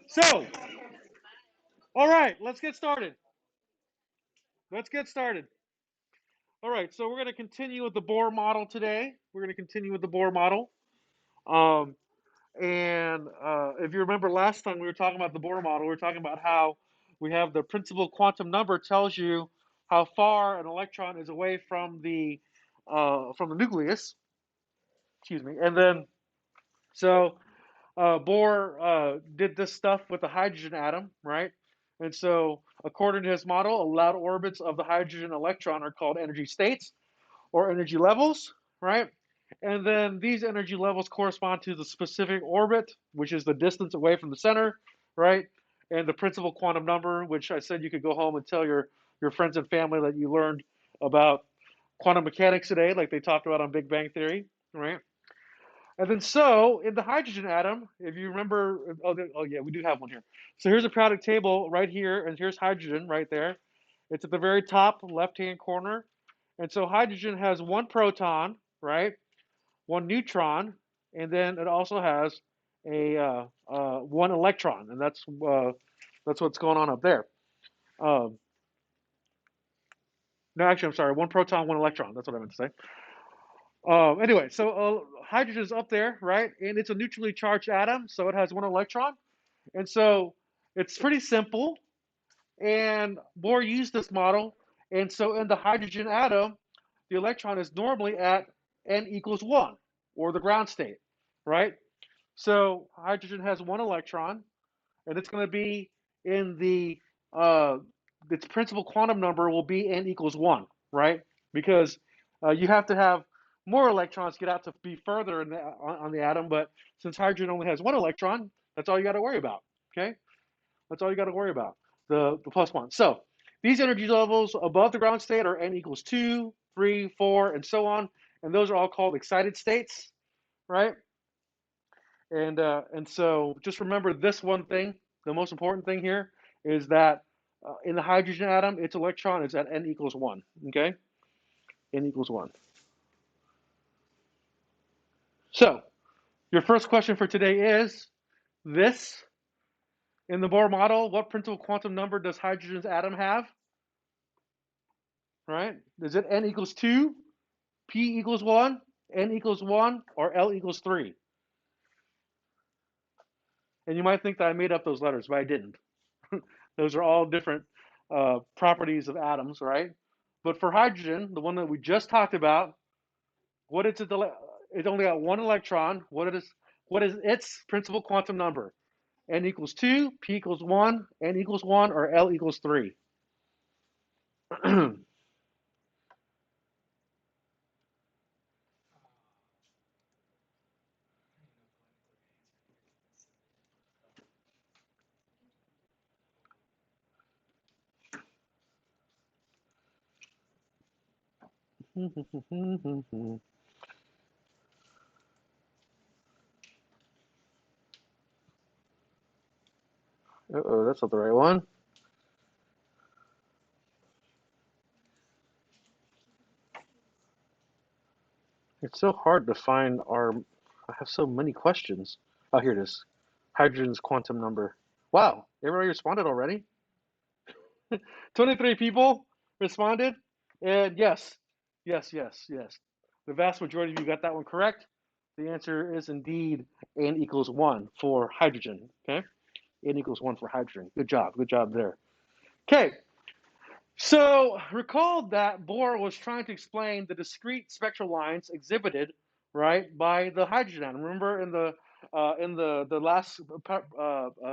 So, all right, let's get started. Let's get started. All right, so we're going to continue with the Bohr model today. We're going to continue with the Bohr model. Um, and if you remember last time we were talking about the Bohr model, we were talking about how we have the principal quantum number tells you how far an electron is away from the nucleus. Excuse me. And then so Bohr did this stuff with the hydrogen atom, right? And so, according to his model, allowed orbits of the hydrogen electron are called energy states or energy levels, right? And then these energy levels correspond to the specific orbit, which is the distance away from the center, right? And the principal quantum number, which I said you could go home and tell your friends and family that you learned about quantum mechanics today, like they talked about on Big Bang Theory, right? And then so in the hydrogen atom, if you remember, oh yeah, we do have one here. So here's a periodic table right here, and here's hydrogen right there. It's at the very top left-hand corner. And so hydrogen has one proton, right? One neutron, and then it also has a one electron, and that's what's going on up there. Um, no, actually, I'm sorry, one proton, one electron. That's what I meant to say. Anyway, so hydrogen is up there, right? And it's a neutrally charged atom, so it has one electron. And so it's pretty simple. And Bohr used this model. And so in the hydrogen atom, the electron is normally at n equals 1, or the ground state, right? So hydrogen has one electron, and it's going to be in uh, its principal quantum number will be n equals 1, right? Because you have to have more electrons get out to be further on the atom, but since hydrogen only has one electron, that's all you got to worry about, okay? That's all you got to worry about, the plus one. So these energy levels above the ground state are n equals 2, 3, 4, and so on, and those are all called excited states, right? And so just remember this one thing. The most important thing here is that in the hydrogen atom, its electron is at n equals 1. Okay, n equals 1. So your first question for today is this: in the Bohr model, what principal quantum number does hydrogen's atom have? Right? Is it n equals 2, p equals 1, n equals 1, or l equals 3? And you might think that I made up those letters, but I didn't. Those are all different properties of atoms, right? But for hydrogen, the one that we just talked about, what is it? It's only got one electron. What is its principal quantum number? N equals 2, p equals 1, n equals 1, or l equals 3? Uh-oh, that's not the right one. It's so hard to find our. I have so many questions. Oh, here it is. Hydrogen's quantum number. Wow, everybody responded already? 23 people responded, and yes, yes, yes, yes. The vast majority of you got that one correct. The answer is indeed n equals 1 for hydrogen. Okay, n equals 1 for hydrogen. Good job there. Okay, so recall that Bohr was trying to explain the discrete spectral lines exhibited, right, by the hydrogen atom. Remember in the last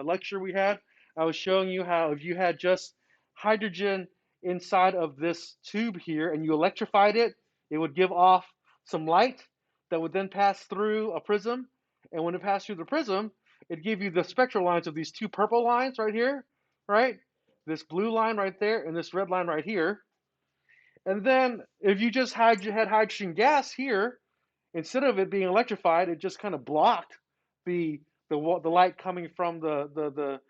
lecture we had, I was showing you how if you had just hydrogen inside of this tube here and you electrified it, it would give off some light that would then pass through a prism, and when it passed through the prism, it'd give you the spectral lines of these two purple lines right here, right? This blue line right there and this red line right here. And then if you just had hydrogen gas here, instead of it being electrified, it just kind of blocked the light coming from the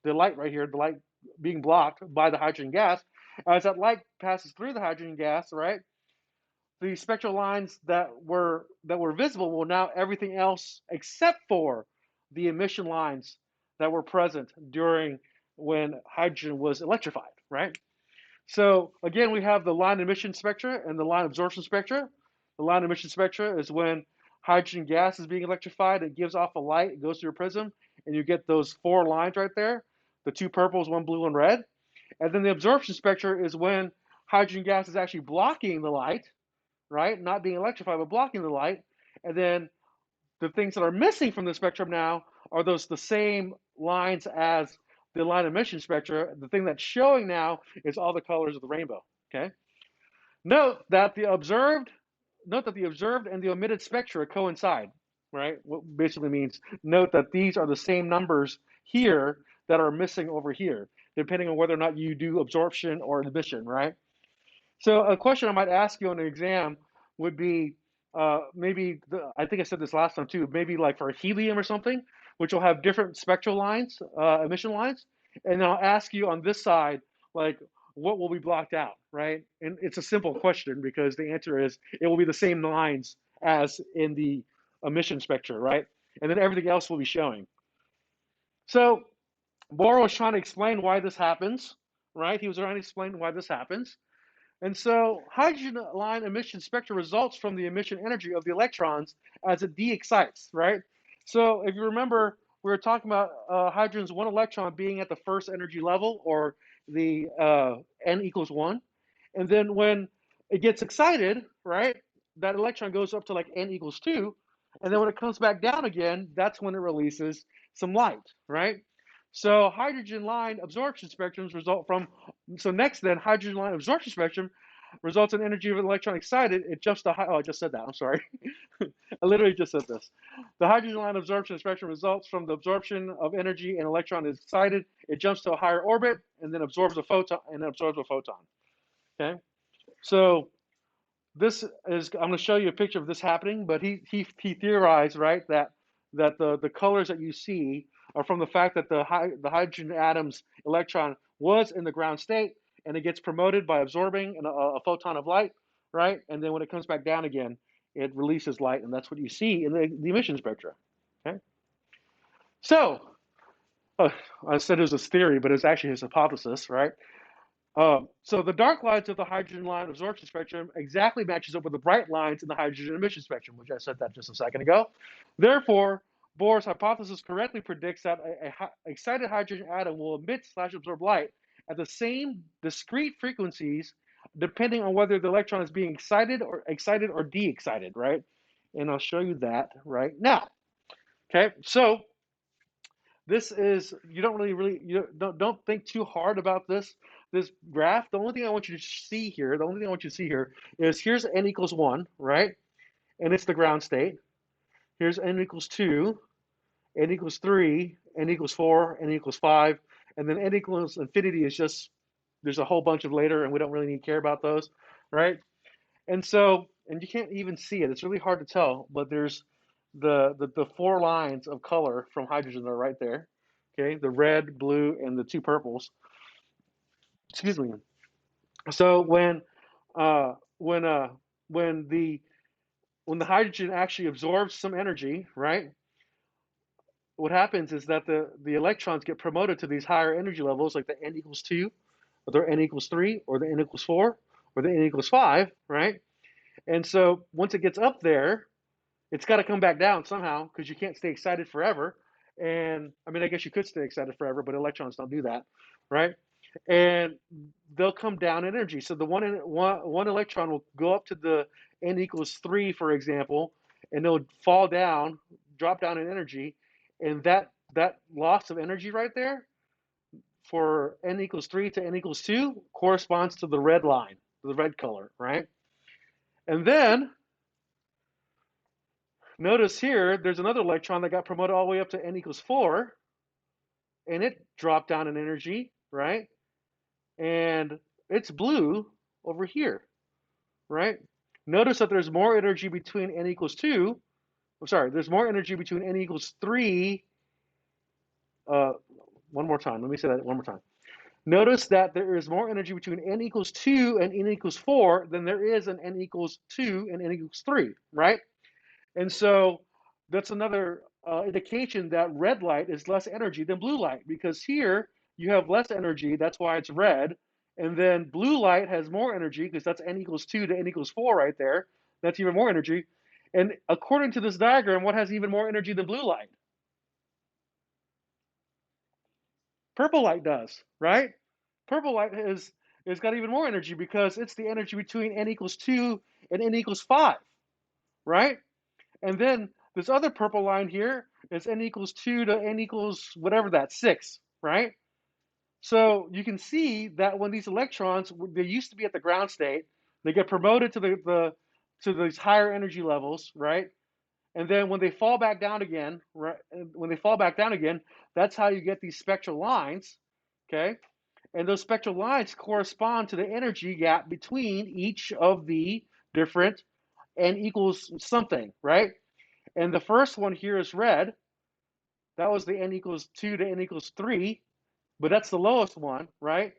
light right here, the light being blocked by the hydrogen gas. As that light passes through the hydrogen gas, right, the spectral lines that were visible will now everything else except for the emission lines that were present during when hydrogen was electrified, right? So again, we have the line emission spectra and the line absorption spectra. The line emission spectra is when hydrogen gas is being electrified, it gives off a light, it goes through a prism, and you get those four lines right there, the two purples, one blue, and red. And then the absorption spectra is when hydrogen gas is actually blocking the light, right? Not being electrified, but blocking the light. And then the things that are missing from the spectrum now are those the same lines as the line emission spectra. The thing that's showing now is all the colors of the rainbow. Okay. Note that the observed and the omitted spectra coincide. Right. What basically means note that these are the same numbers here that are missing over here, depending on whether or not you do absorption or emission. Right. So a question I might ask you on an exam would be I think I said this last time too, maybe like for helium or something, which will have different spectral lines, emission lines. And then I'll ask you on this side, like, what will be blocked out, right? And it's a simple question because the answer is it will be the same lines as in the emission spectra, right? And then everything else will be showing. So Bohr was trying to explain why this happens, right? He was trying to explain why this happens. And so hydrogen line emission spectra results from the emission energy of the electrons as it de-excites, right? So if you remember, we were talking about hydrogen's one electron being at the first energy level, or the n equals 1. And then when it gets excited, right, that electron goes up to like n equals 2. And then when it comes back down again, that's when it releases some light, right? So hydrogen line absorption spectrums result from, so next then, hydrogen line absorption spectrum results in energy of an electron excited. It jumps to high, oh, I just said that, I'm sorry. I literally just said this. The hydrogen line absorption spectrum results from the absorption of energy and electron is excited. It jumps to a higher orbit and then absorbs a photon, okay? So this is, I'm going to show you a picture of this happening, but he theorized, right, that the colors that you see are from the fact that the hydrogen atom's electron was in the ground state, and it gets promoted by absorbing a photon of light, right? And then when it comes back down again, it releases light, and that's what you see in the emission spectra, okay? So, I said it was his theory, but it's actually his hypothesis, right? So the dark lines of the hydrogen line absorption spectrum exactly matches up with the bright lines in the hydrogen emission spectrum, which I said that just a second ago. Therefore, Bohr's hypothesis correctly predicts that a excited hydrogen atom will emit/absorb light at the same discrete frequencies, depending on whether the electron is being excited or de-excited, right? And I'll show you that right now. Okay, so this is, you don't really you don't think too hard about this graph. The only thing I want you to see here, is here's n equals 1, right? And it's the ground state. Here's n equals 2, n equals 3, n equals 4, n equals 5, and then n equals infinity is just, there's a whole bunch of later, and we don't really need to care about those, right? And so, and you can't even see it. It's really hard to tell, but there's the four lines of color from hydrogen are right there. Okay, the red, blue, and the two purples. Excuse me. So when the hydrogen actually absorbs some energy, right? What happens is that the electrons get promoted to these higher energy levels, like the n equals 2, or the n equals 3, or the n equals 4, or the n equals 5, right? And so once it gets up there, it's got to come back down somehow, because you can't stay excited forever. And I mean, I guess you could stay excited forever, but electrons don't do that, right? And they'll come down in energy. So the one electron will go up to the n equals 3, for example, and it'll fall down, drop down in energy, and that loss of energy right there for n equals 3 to n equals 2 corresponds to the red line, the red color, right? And then notice here, there's another electron that got promoted all the way up to n equals 4, and it dropped down in energy, right? And it's blue over here, right? Notice that there's more energy between n equals 2. I'm sorry, there's more energy between n equals 3. One more time. Let me say that one more time. Notice that there is more energy between n equals 2 and n equals 4 than there is in n equals 2 and n equals 3, right? And so that's another indication that red light is less energy than blue light, because here you have less energy, that's why it's red, and then blue light has more energy because that's n equals 2 to n equals 4 right there. That's even more energy. And according to this diagram, what has even more energy than blue light? Purple light does, right? Purple light is got even more energy because it's the energy between n equals 2 and n equals 5, right? And then this other purple line here is n equals 2 to n equals whatever that, 6, right? So you can see that when these electrons, they used to be at the ground state, they get promoted to to these higher energy levels, right? And then when they fall back down again, right? When they fall back down again, that's how you get these spectral lines, okay? And those spectral lines correspond to the energy gap between each of the different n equals something, right? And the first one here is red. That was the n equals 2 to n equals 3, but that's the lowest one, right?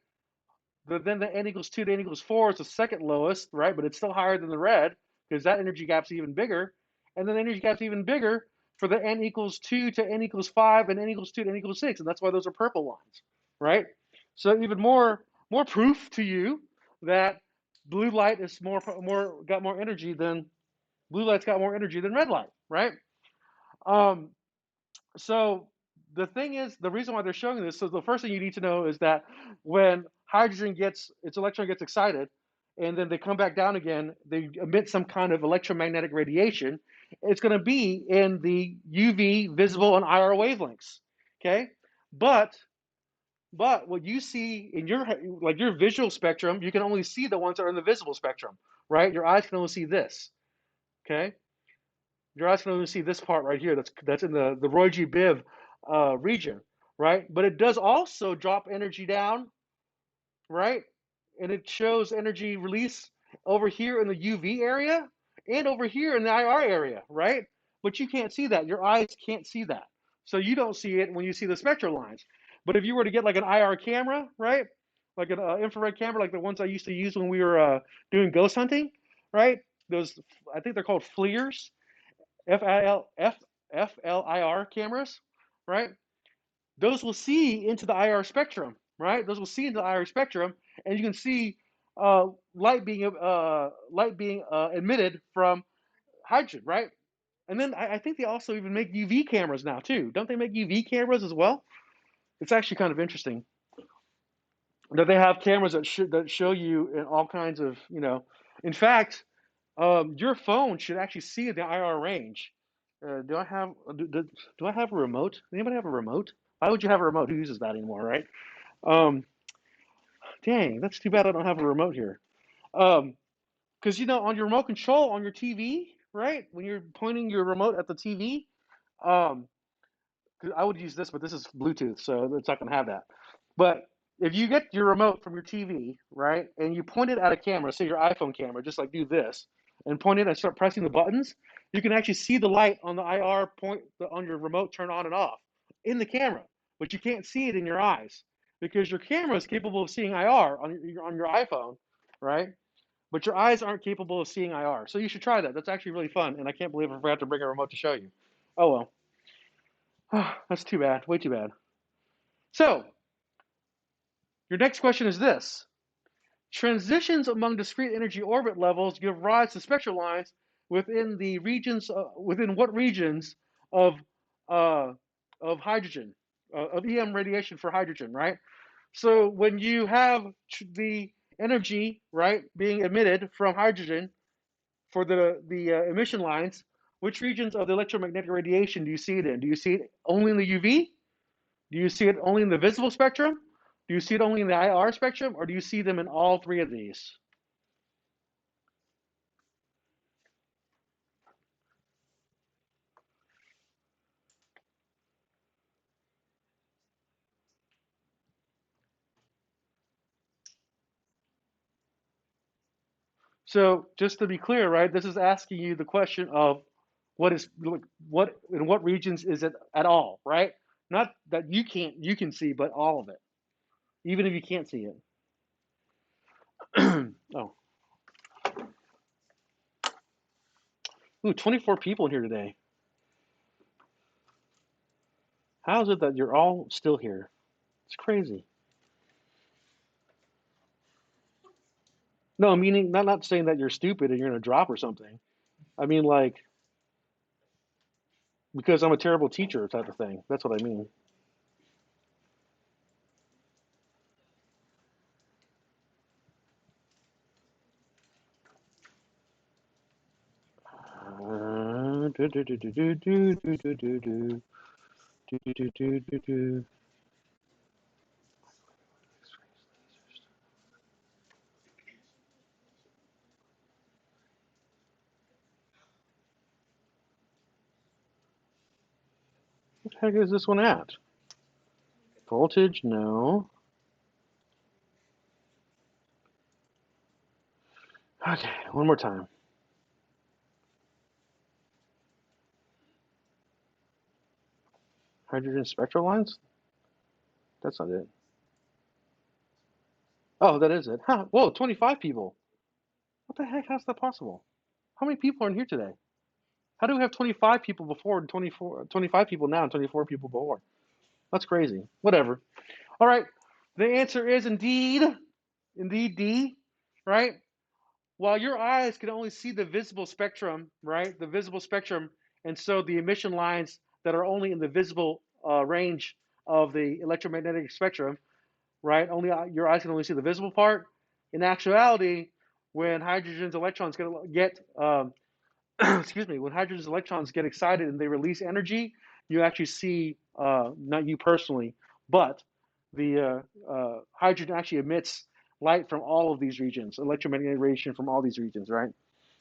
Then the n equals 2 to n equals 4 is the second lowest, right? But it's still higher than the red because that energy gap's even bigger. And then the energy gap's even bigger for the n equals 2 to n equals 5 and n equals 2 to n equals 6. And that's why those are purple lines, right? So even more proof to you that blue light is got more energy than blue light's got more energy than red light, right? Um, so the thing is, the reason why they're showing this, so the first thing you need to know is that when hydrogen gets, its electron gets excited, and then they come back down again, they emit some kind of electromagnetic radiation. It's going to be in the UV, visible, and IR wavelengths. Okay, but what you see in your visual spectrum, you can only see the ones that are in the visible spectrum, right? Your eyes can only see this. Okay, your eyes can only see this part right here. That's in the Roy G. Biv region, right? But it does also drop energy down, right? And it shows energy release over here in the UV area and over here in the IR area, right? But you can't see that. Your eyes can't see that. So you don't see it when you see the spectral lines. But if you were to get like an IR camera, right? Like an infrared camera, like the ones I used to use when we were doing ghost hunting, right? Those, I think they're called FLIRs, FLIR cameras, right? Those will see into the IR spectrum, right? Those will see into the IR spectrum, and you can see uh, light being emitted from hydrogen, right? And then I think they also even make UV cameras now too. Don't they make UV cameras as well? It's actually kind of interesting that they have cameras that show you in all kinds of, you know. In fact, your phone should actually see the IR range. Do I have do I have a remote? Anybody have a remote? Why would you have a remote? Who uses that anymore, right? Um, Dang, that's too bad I don't have a remote here. Because you know, on your remote control on your TV, right? When you're pointing your remote at the TV, um, 'cause I would use this, but this is Bluetooth, so it's not gonna have that. But if you get your remote from your TV, right, and you point it at a camera, say your iPhone camera, just like do this, and point it and start pressing the buttons, you can actually see the light on the IR point on your remote turn on and off in the camera, but you can't see it in your eyes because your camera is capable of seeing IR on your iPhone, right? But your eyes aren't capable of seeing IR. So you should try that. That's actually really fun, and I can't believe I forgot to bring a remote to show you. Oh well. That's too bad. Way too bad. So, your next question is this. Transitions among discrete energy orbit levels give rise to spectral lines within the regions, within what regions of, uh, of hydrogen, of EM radiation for hydrogen, right? So when you have the energy, right, being emitted from hydrogen for the emission lines, which regions of the electromagnetic radiation do you see it in? Do you see it only in the UV? Do you see it only in the visible spectrum? Do you see it only in the IR spectrum, or do you see them in all three of these? So just to be clear, right, this is asking you the question of what in what regions is it at all, right? Not that you can see, but all of it, even if you can't see it. Oh, ooh, 24 people in here today. How is it that you're all still here? It's crazy. No, meaning not saying that you're stupid and you're gonna drop or something. I mean like because I'm a terrible teacher type of thing. That's what I mean. Do, do, do, do, do, do, do, do, do, do. Do, do, do, do, do. What the heck is this one at? Voltage? No. Okay, one more time. Hydrogen spectral lines? That's not it. Oh, that is it. Huh. Whoa, 25 people. What the heck? How's that possible? How many people are in here today? How do we have 25 people before and 25 people now and 24 people before? That's crazy. Whatever. All right. The answer is indeed D, right? While your eyes can only see the visible spectrum, right? The visible spectrum, and so the emission lines that are only in the visible range of the electromagnetic spectrum, right? Only your eyes can only see the visible part. In actuality, when hydrogen's electrons get excuse me, when hydrogen's electrons get excited and they release energy, you actually see, not you personally, but the hydrogen actually emits light from all of these regions, electromagnetic radiation from all these regions, right?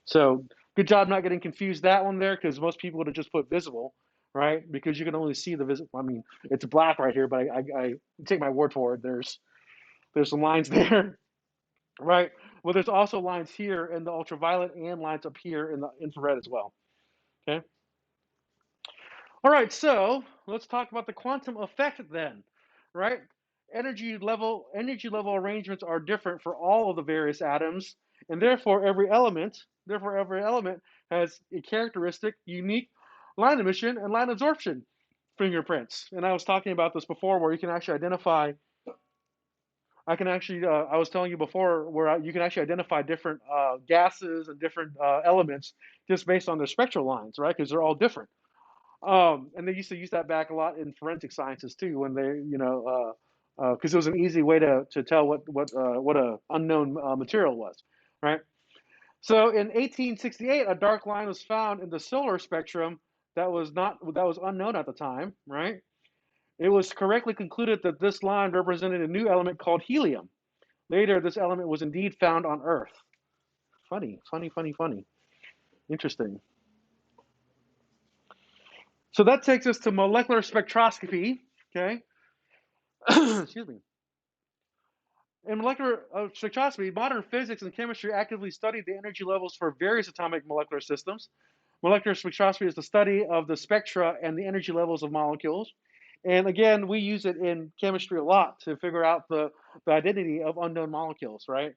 So good job not getting confused that one there, because most people would have just put visible, right? Because you can only see the visible. I mean, it's black right here, but I take my word for it. There's some lines there, right? Well, there's also lines here in the ultraviolet and lines up here in the infrared as well. Okay. All right. So let's talk about the quantum effect then, right? Energy level arrangements are different for all of the various atoms, and therefore every element has a characteristic, unique line emission and line absorption fingerprints. And I was talking about this before, where you can actually identify. I was telling you before where you can actually identify different gases and different elements just based on their spectral lines, right? Because they're all different. And they used to use that back a lot in forensic sciences too, when they, because it was an easy way to tell what a unknown material was, right? So in 1868, a dark line was found in the solar spectrum that was unknown at the time, right? It was correctly concluded that this line represented a new element called helium. Later, this element was indeed found on Earth. Funny, funny, funny, funny. Interesting. So that takes us to molecular spectroscopy. Okay. Excuse me. In molecular spectroscopy, modern physics and chemistry actively study the energy levels for various atomic molecular systems. Molecular spectroscopy is the study of the spectra and the energy levels of molecules. And again, we use it in chemistry a lot to figure out the identity of unknown molecules, right?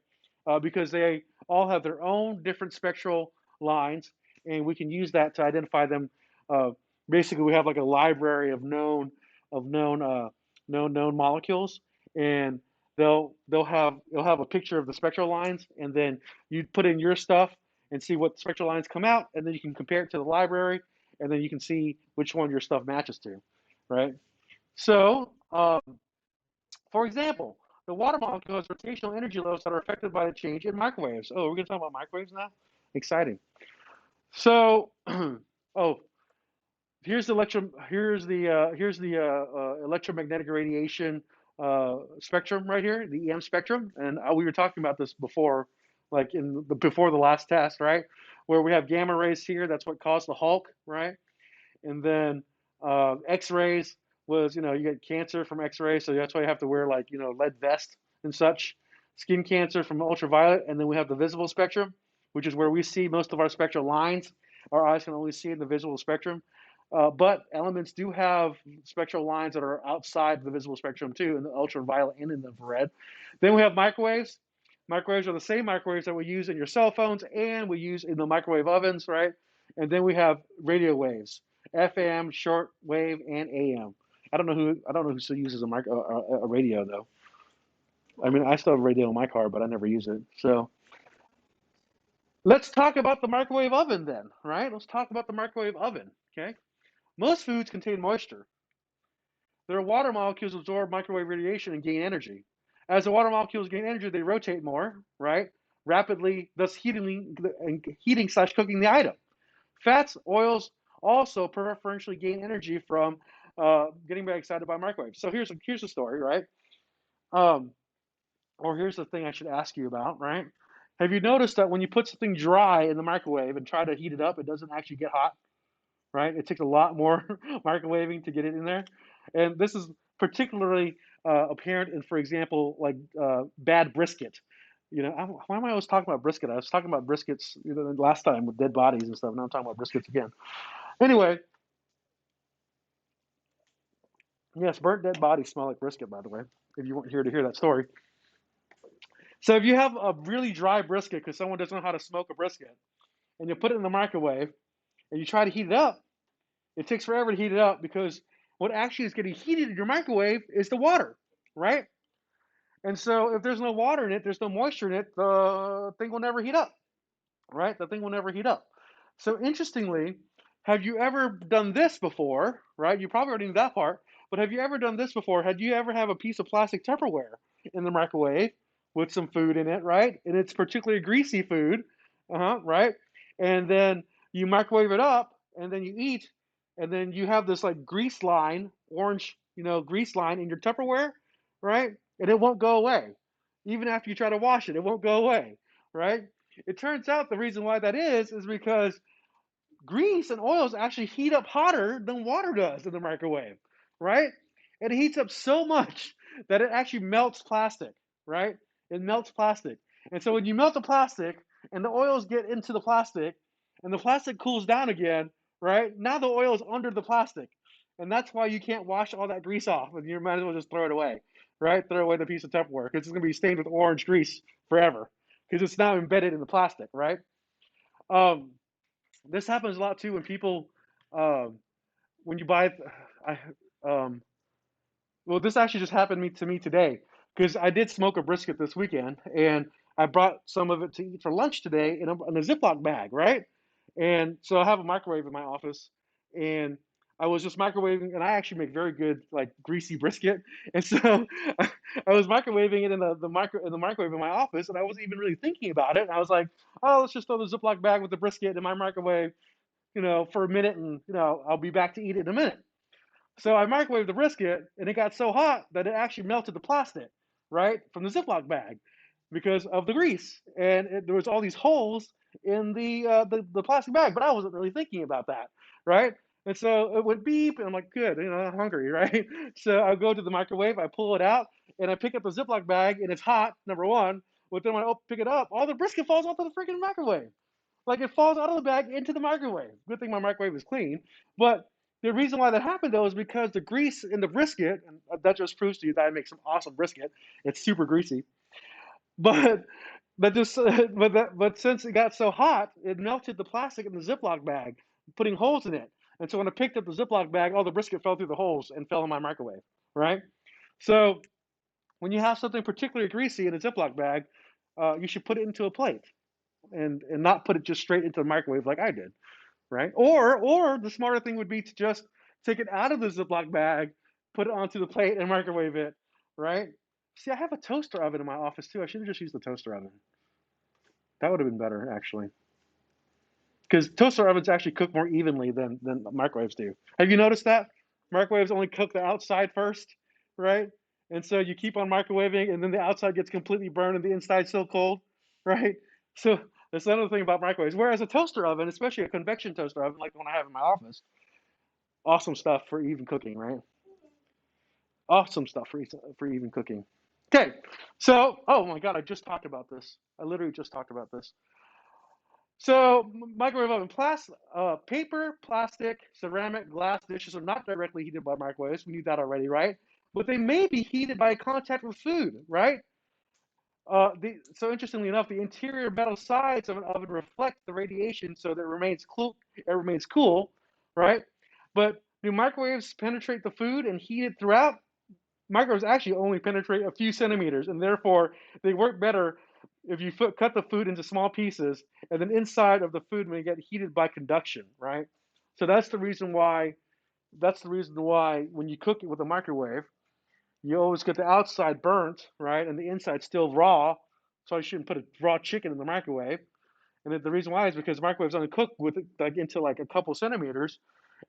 Because they all have their own different spectral lines, and we can use that to identify them. Uh, Basically, we have like a library of known molecules, and they'll have a picture of the spectral lines, and then you put in your stuff and see what spectral lines come out, and then you can compare it to the library, and then you can see which one your stuff matches to, right? So, for example, the water molecule has rotational energy levels that are affected by the change in microwaves. Oh, we're going to talk about microwaves now? Exciting. So, oh, here's the electromagnetic radiation spectrum right here, the EM spectrum, and we were talking about this before, like before the last test, right? Where we have gamma rays here, that's what caused the Hulk, right? And then X-rays was, you get cancer from X-rays, so that's why you have to wear like lead vest and such. Skin cancer from ultraviolet, and then we have the visible spectrum, which is where we see most of our spectral lines. Our eyes can only see in the visible spectrum. But elements do have spectral lines that are outside the visible spectrum too, in the ultraviolet and in the infrared. Then we have microwaves. Microwaves are the same microwaves that we use in your cell phones and we use in the microwave ovens, right? And then we have radio waves, FM, short wave, and AM. I don't know who still uses a radio though. I mean, I still have a radio in my car, but I never use it. So let's talk about the microwave oven then, right? Let's talk about the microwave oven. Okay. Most foods contain moisture. Their water molecules absorb microwave radiation and gain energy. As the water molecules gain energy, they rotate more, right? Rapidly, thus heating slash cooking the item. Fats, oils also preferentially gain energy from getting very excited by microwaves. So here's the story, right? Um, or here's the thing I should ask you about, right? Have you noticed that when you put something dry in the microwave and try to heat it up, it doesn't actually get hot? Right? It takes a lot more microwaving to get it in there. And this is particularly apparent in, for example, like bad brisket. Why am I always talking about brisket? I was talking about briskets, last time with dead bodies and stuff. Now I'm talking about briskets again. Anyway, yes, burnt dead bodies smell like brisket, by the way, if you weren't here to hear that story. So if you have a really dry brisket because someone doesn't know how to smoke a brisket, and you put it in the microwave and you try to heat it up, it takes forever to heat it up because what actually is getting heated in your microwave is the water, right? And so if there's no water in it, there's no moisture in it, the thing will never heat up, right? The thing will never heat up. So interestingly, have you ever done this before, right? You probably already knew that part, but have you ever done this before? Had you ever have a piece of plastic Tupperware in the microwave with some food in it, right? And it's particularly greasy food, right? And then you microwave it up, and then you eat, and then you have this like grease line, orange, grease line in your Tupperware, right? And it won't go away. Even after you try to wash it, it won't go away, right? It turns out the reason why that is because grease and oils actually heat up hotter than water does in the microwave, right? It heats up so much that it actually melts plastic, right? It melts plastic. And so when you melt the plastic and the oils get into the plastic and the plastic cools down again, right? Now the oil is under the plastic. And that's why you can't wash all that grease off and you might as well just throw it away, right? Throw away the piece of Tupperware because it's going to be stained with orange grease forever because it's now embedded in the plastic, right? Um, this happens a lot too when people, um, when you buy, I, um, well, this actually just happened to me today because I did smoke a brisket this weekend and I brought some of it to eat for lunch today in a Ziploc bag, right? And so I have a microwave in my office and I was just microwaving and I actually make very good like greasy brisket. And so I was microwaving it in the microwave in my office and I wasn't even really thinking about it. And I was like, oh, let's just throw the Ziploc bag with the brisket in my microwave, for a minute and, I'll be back to eat it in a minute. So I microwaved the brisket, and it got so hot that it actually melted the plastic, right, from the Ziploc bag because of the grease, and there was all these holes in the plastic bag. But I wasn't really thinking about that, right? And so it went beep, and I'm like, good, I'm hungry, right? So I go to the microwave, I pull it out, and I pick up the Ziploc bag, and it's hot, number one. But then when I pick it up, all the brisket falls out of the freaking microwave. Like it falls out of the bag into the microwave. Good thing my microwave is clean. But the reason why that happened though is because the grease in the brisket, and that just proves to you that I make some awesome brisket. It's super greasy. But but since it got so hot, it melted the plastic in the Ziploc bag, putting holes in it. And so when I picked up the Ziploc bag, all the brisket fell through the holes and fell in my microwave. Right. So when you have something particularly greasy in a Ziploc bag, you should put it into a plate and not put it just straight into the microwave like I did, right? Or the smarter thing would be to just take it out of the Ziploc bag, put it onto the plate, and microwave it, right? See, I have a toaster oven in my office too. I should have just used the toaster oven. That would have been better actually, because toaster ovens actually cook more evenly than microwaves do. Have you noticed that? Microwaves only cook the outside first, right? And so you keep on microwaving, and then the outside gets completely burned and the inside's still cold, right? So that's another thing about microwaves. Whereas a toaster oven, especially a convection toaster oven like the one I have in my office, awesome stuff for even cooking, right? Awesome stuff for even cooking. Okay, so oh my god, I just talked about this. I literally just talked about this. So microwave oven, paper, plastic, ceramic, glass dishes are not directly heated by microwaves. We knew that already, right? But they may be heated by contact with food, right? So interestingly enough, the interior metal sides of an oven reflect the radiation, so that it remains cool. It remains cool, right? But do microwaves penetrate the food and heat it throughout? Microwaves actually only penetrate a few centimeters, and therefore they work better if you cut the food into small pieces, and then inside of the food may get heated by conduction, right? So that's the reason why. That's the reason why when you cook it with a microwave, you always get the outside burnt, right, and the inside still raw. So you shouldn't put a raw chicken in the microwave. And the reason why is because the microwave's only cook with like into like a couple centimeters,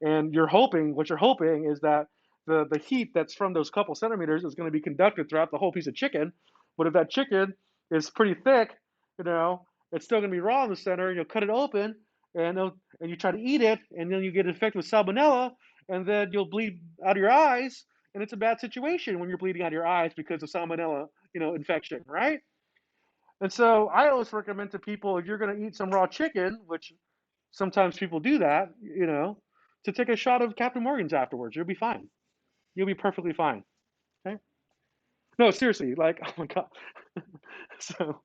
and what you're hoping is that the heat that's from those couple centimeters is going to be conducted throughout the whole piece of chicken. But if that chicken is pretty thick, you know, it's still going to be raw in the center. And you'll cut it open, and you try to eat it, and then you get infected with salmonella, and then you'll bleed out of your eyes, and it's a bad situation when you're bleeding out of your eyes because of salmonella, infection, right? And so I always recommend to people if you're going to eat some raw chicken, which sometimes people do that, to take a shot of Captain Morgan's afterwards. You'll be fine. You'll be perfectly fine. Okay? No, seriously, like, oh my God. so,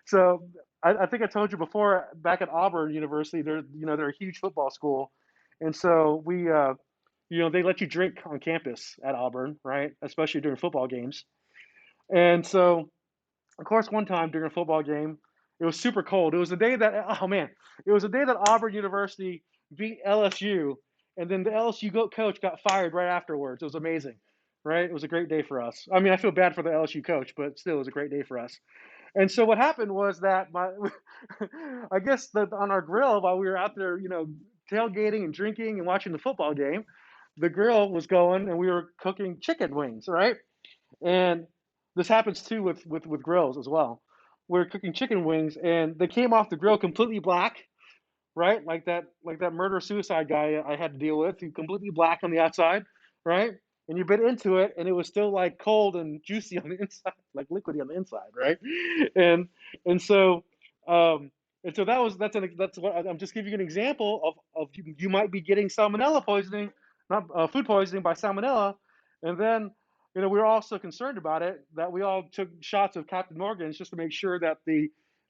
so I think I told you before. Back at Auburn University, they're a huge football school, and so they let you drink on campus at Auburn, right? Especially during football games, and so of course, one time during a football game, it was super cold. It was the day that, oh man, it was the day that Auburn University beat LSU, and then the LSU coach got fired right afterwards. It was amazing, right? It was a great day for us. I mean, I feel bad for the LSU coach, but still, it was a great day for us. And so what happened was that I guess that on our grill while we were out there, tailgating and drinking and watching the football game, the grill was going, and we were cooking chicken wings, right? And this happens too with grills as well. We're cooking chicken wings, and they came off the grill completely black, right? Like that murder suicide guy I had to deal with, he completely black on the outside, right? And you bit into it, and it was still like cold and juicy on the inside, like liquidy on the inside, right? And and so and so that's what I'm just giving you an example of you might be getting salmonella poisoning, not food poisoning by salmonella, and then we were all so concerned about it that we all took shots of Captain Morgan's just to make sure that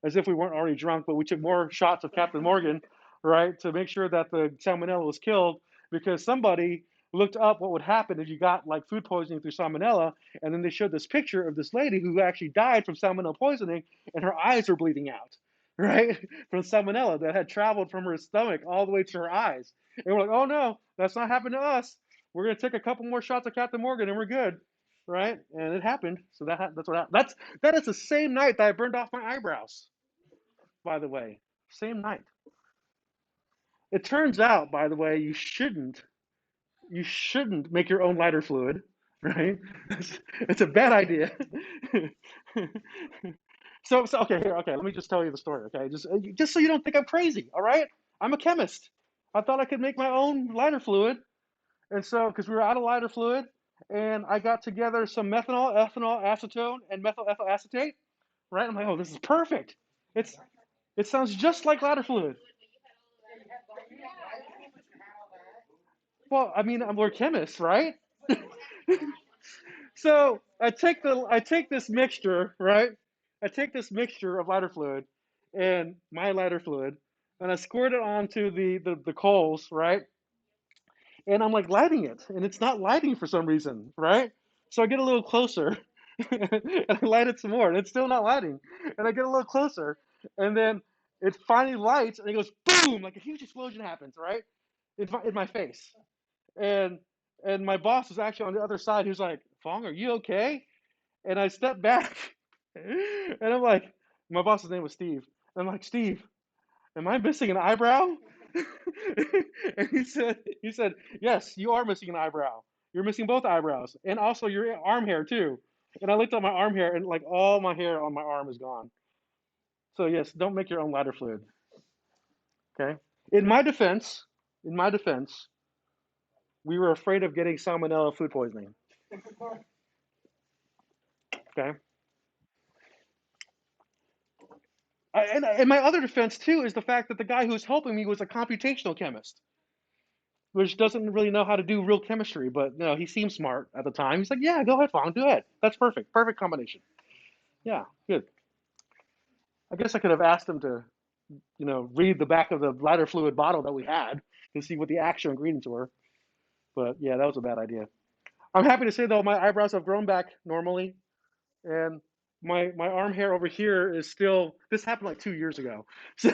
as if we weren't already drunk, but we took more shots of Captain Morgan, right, to make sure that the salmonella was killed, because somebody looked up what would happen if you got like food poisoning through salmonella, and then they showed this picture of this lady who actually died from salmonella poisoning, and her eyes were bleeding out, right, from salmonella that had traveled from her stomach all the way to her eyes. And we're like, oh no, that's not happened to us. We're gonna take a couple more shots of Captain Morgan, and we're good, right? And it happened. So that's what happened. That is the same night that I burned off my eyebrows, by the way. Same night. It turns out, by the way, you shouldn't make your own lighter fluid, right? It's a bad idea. So okay, here, okay, let me just tell you the story, okay? Just so you don't think I'm crazy, all right? I'm a chemist. I thought I could make my own lighter fluid, and so because we were out of lighter fluid, and I got together some methanol, ethanol, acetone, and methyl ethyl acetate, right? I'm like, oh, this is perfect. It's it sounds just like lighter fluid. Well, I mean, we're chemists, right? So I take this mixture, right? I take this mixture of lighter fluid and my lighter fluid, and I squirt it onto the coals, right? And I'm like lighting it, and it's not lighting for some reason, right? So I get a little closer, and I light it some more, and it's still not lighting. And I get a little closer, and then it finally lights, and it goes boom, like a huge explosion happens, right? In my face. And and my boss was actually on the other side. He was like, "Fong, are you okay?" And I stepped back, and I'm like, my boss's name was Steve. I'm like, Steve, am I missing an eyebrow? And he said, yes, you are missing an eyebrow. You're missing both eyebrows, and also your arm hair too. And I looked at my arm hair, and like all my hair on my arm is gone. So yes, don't make your own lighter fluid. Okay. In my defense, in my defense, we were afraid of getting salmonella food poisoning. Okay. And my other defense too is the fact that the guy who was helping me was a computational chemist, which doesn't really know how to do real chemistry, but he seemed smart at the time. He's like, "Yeah, go ahead, Fong, do it. That's perfect, perfect combination." Yeah, good. I guess I could have asked him to, read the back of the lighter fluid bottle that we had. to see what the actual ingredients were. But yeah, that was a bad idea. I'm happy to say though, my eyebrows have grown back normally, and my arm hair over here is still. This happened like 2 years ago, so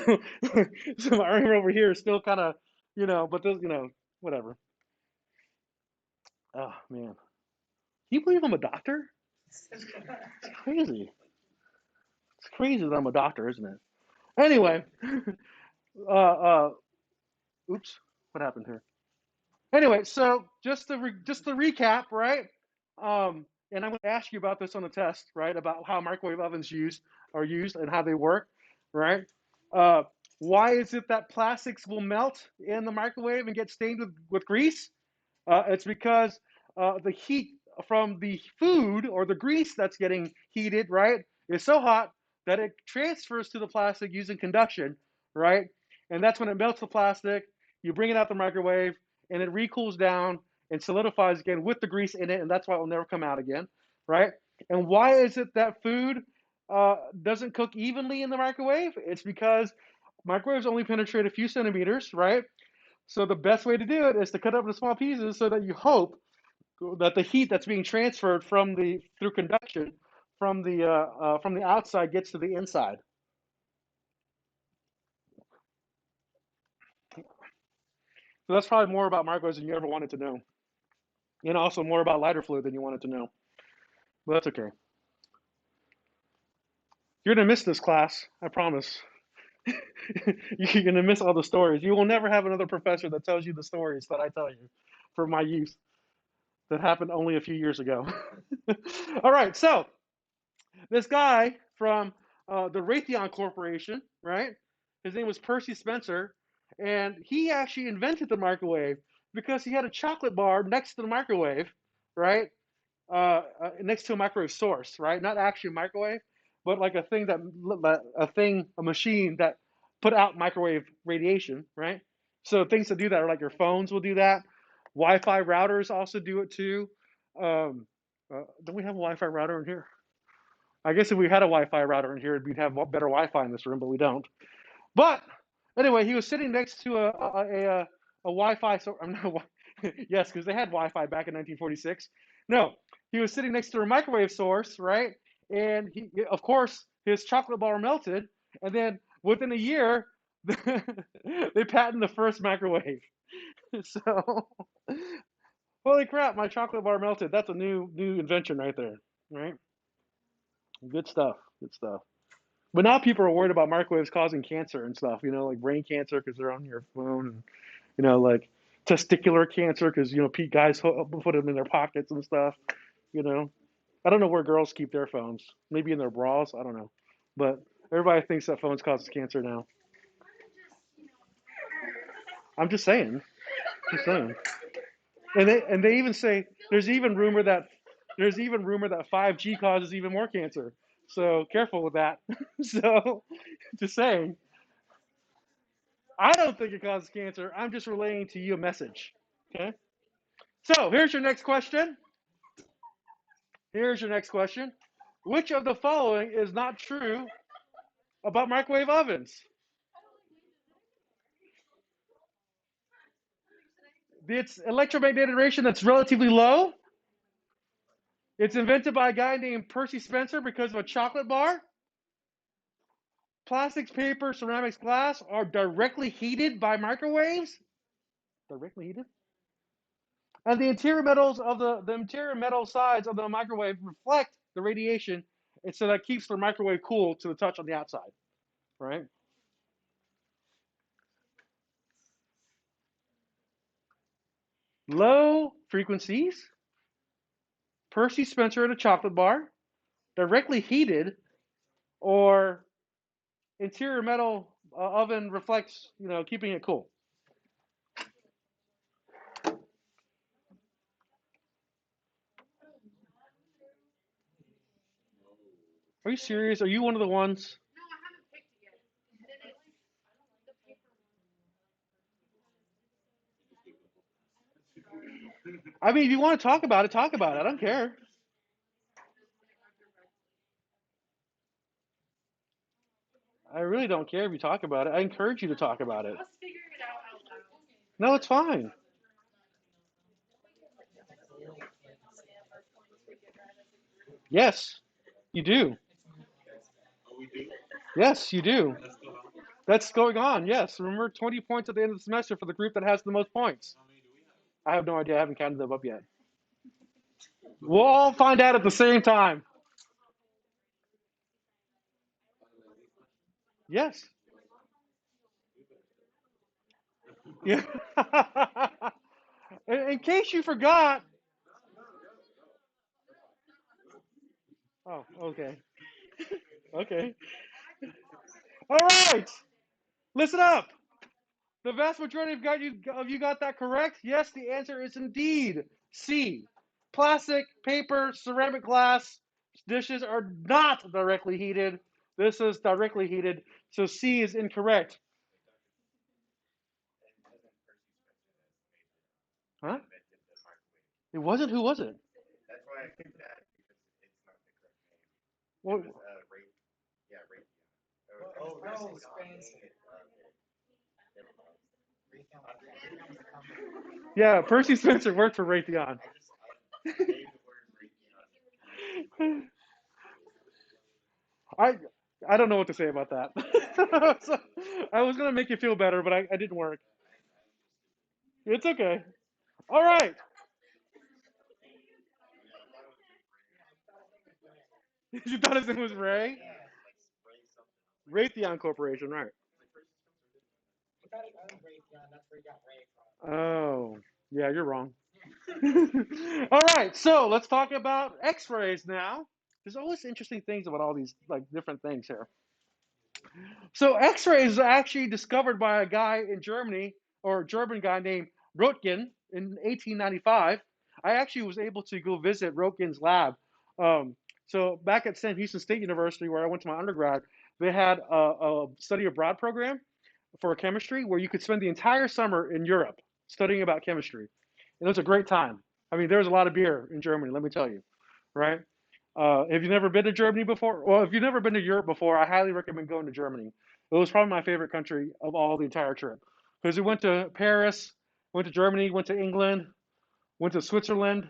so my arm hair over here is still kind of, but those, whatever. Oh man, can you believe I'm a doctor? It's crazy. It's crazy that I'm a doctor, isn't it? Anyway, uh, uh, oops, what happened here? Anyway, so just to recap, right? And I'm going to ask you about this on the test, right? About how microwave ovens are used and how they work, right? Uh, why is it that plastics will melt in the microwave and get stained with grease? It's because the heat from the food or the grease that's getting heated, right, is so hot that it transfers to the plastic using conduction, right? And that's when it melts the plastic. You bring it out the microwave, and it recools down and solidifies again with the grease in it, and that's why it will never come out again, right? And why is it that food doesn't cook evenly in the microwave? It's because microwaves only penetrate a few centimeters, right? So the best way to do it is to cut up into small pieces so that you hope that the heat that's being transferred through conduction from the outside gets to the inside. So that's probably more about microwaves than you ever wanted to know, and also more about lighter fluid than you wanted to know. But that's okay. You're gonna miss this class, I promise. You're gonna miss all the stories. You will never have another professor that tells you the stories that I tell you from my youth that happened only a few years ago. All right, so this guy from the Raytheon Corporation, right? His name was Percy Spencer, and he actually invented the microwave because he had a chocolate bar next to the microwave, right? Next to a microwave source, right? Not actually a microwave, but like a machine that put out microwave radiation, right? So things that do that are like your phones will do that. Wi-Fi routers also do it too. Don't we have a Wi-Fi router in here? I guess if we had a Wi-Fi router in here, we'd have better Wi-Fi in this room, but we don't. But anyway, he was sitting next to a Wi-Fi. So I'm not. Yes, because they had Wi-Fi back in 1946. No, he was sitting next to a microwave source, right? And of course, his chocolate bar melted, and then within a year, they patented the first microwave. So, holy crap, my chocolate bar melted. That's a new invention right there, right? Good stuff. Good stuff. But now people are worried about microwaves causing cancer and stuff, like brain cancer because they're on your phone, and, like testicular cancer because, guys put them in their pockets and stuff, you know. I don't know where girls keep their phones. Maybe in their bras. I don't know. But everybody thinks that phones causes cancer now. I'm just saying. Just saying. And they even say there's even rumor that 5G causes even more cancer. So careful with that. So just saying. I don't think it causes cancer. I'm just relaying to you a message. Okay. So here's your next question. Here's your next question. Which of the following is not true about microwave ovens? It's electromagnetic radiation that's relatively low. It's invented by a guy named Percy Spencer because of a chocolate bar. Plastics, paper, ceramics, glass are directly heated by microwaves. Directly heated. And the interior metals of the interior metal sides of the microwave reflect the radiation, and so that keeps the microwave cool to the touch on the outside, right? Low frequencies, Percy Spencer at a chocolate bar, directly heated, or interior metal oven reflects, keeping it cool. Are you serious? Are you one of the ones? I mean, if you want to talk about it, talk about it. I don't care. I really don't care if you talk about it. I encourage you to talk about it. No, it's fine. Yes, you do. Yes, you do. That's going on. Yes. Remember, 20 points at the end of the semester for the group that has the most points. I have no idea. I haven't counted them up yet. We'll all find out at the same time. Yes. Yeah. In case you forgot. Oh, okay. Okay. All right. Listen up. The vast majority of you got that correct. Yes, the answer is indeed C. Plastic, paper, ceramic glass dishes are not directly heated. This is directly heated, so C is incorrect. Huh? It wasn't. Who was it? Well, yeah, Percy Spencer worked for Raytheon. I I don't know what to say about that. So, I was gonna make you feel better, but I didn't work. It's okay. All right. You thought his name was Ray? Raytheon Corporation, right? Oh, yeah, you're wrong. All right, so let's talk about X-rays now. There's always interesting things about all these like different things here. So X-rays are actually discovered by a guy in Germany or a German guy named Röntgen in 1895. I actually was able to go visit Röntgen's lab. Um, so back at Sam Houston State University, where I went to my undergrad, they had a study abroad program for chemistry where you could spend the entire summer in Europe studying about chemistry. And it was a great time. I mean, there was a lot of beer in Germany, let me tell you, right? Have you never been to Germany before? Well, if you've never been to Europe before, I highly recommend going to Germany. It was probably my favorite country of all the entire trip because we went to Paris, went to Germany, went to England, went to Switzerland,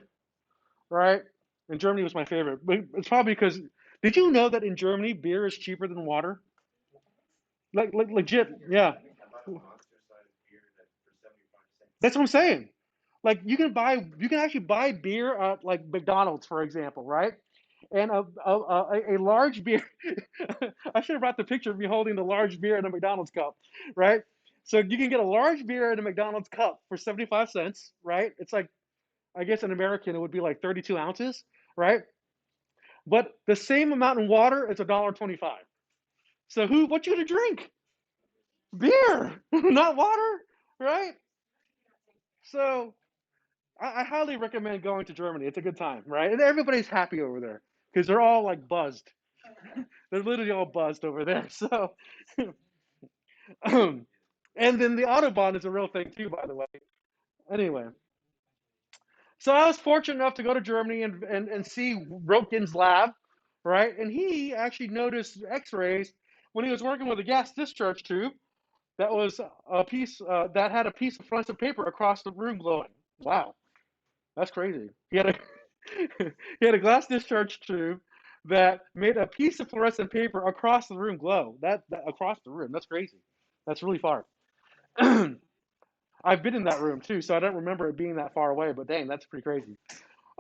right? And Germany was my favorite. But it's probably because did you know that in Germany beer is cheaper than water? Like legit, yeah. That's what I'm saying. Like you can actually buy beer at like McDonald's, for example, right? And a large beer. I should have brought the picture of me holding the large beer in a McDonald's cup, right? So you can get a large beer in a McDonald's cup for 75 cents, right? It's like I guess in American it would be like 32 ounces, right? But the same amount in water is $1.25. So what you gonna drink? Beer, not water, right? So I highly recommend going to Germany. It's a good time, right? And everybody's happy over there because they're all like buzzed. They're literally all buzzed over there. So, and then the Autobahn is a real thing too, by the way. Anyway, so I was fortunate enough to go to Germany and see Röntgen's lab, right? And he actually noticed X-rays when he was working with a gas discharge tube that was a piece that had a piece of fluorescent paper across the room glowing. Wow, that's crazy. He had a he had a glass discharge tube that made a piece of fluorescent paper across the room glow. That across the room. That's crazy. That's really far. I've been in that room too, so I don't remember it being that far away. But dang, that's pretty crazy.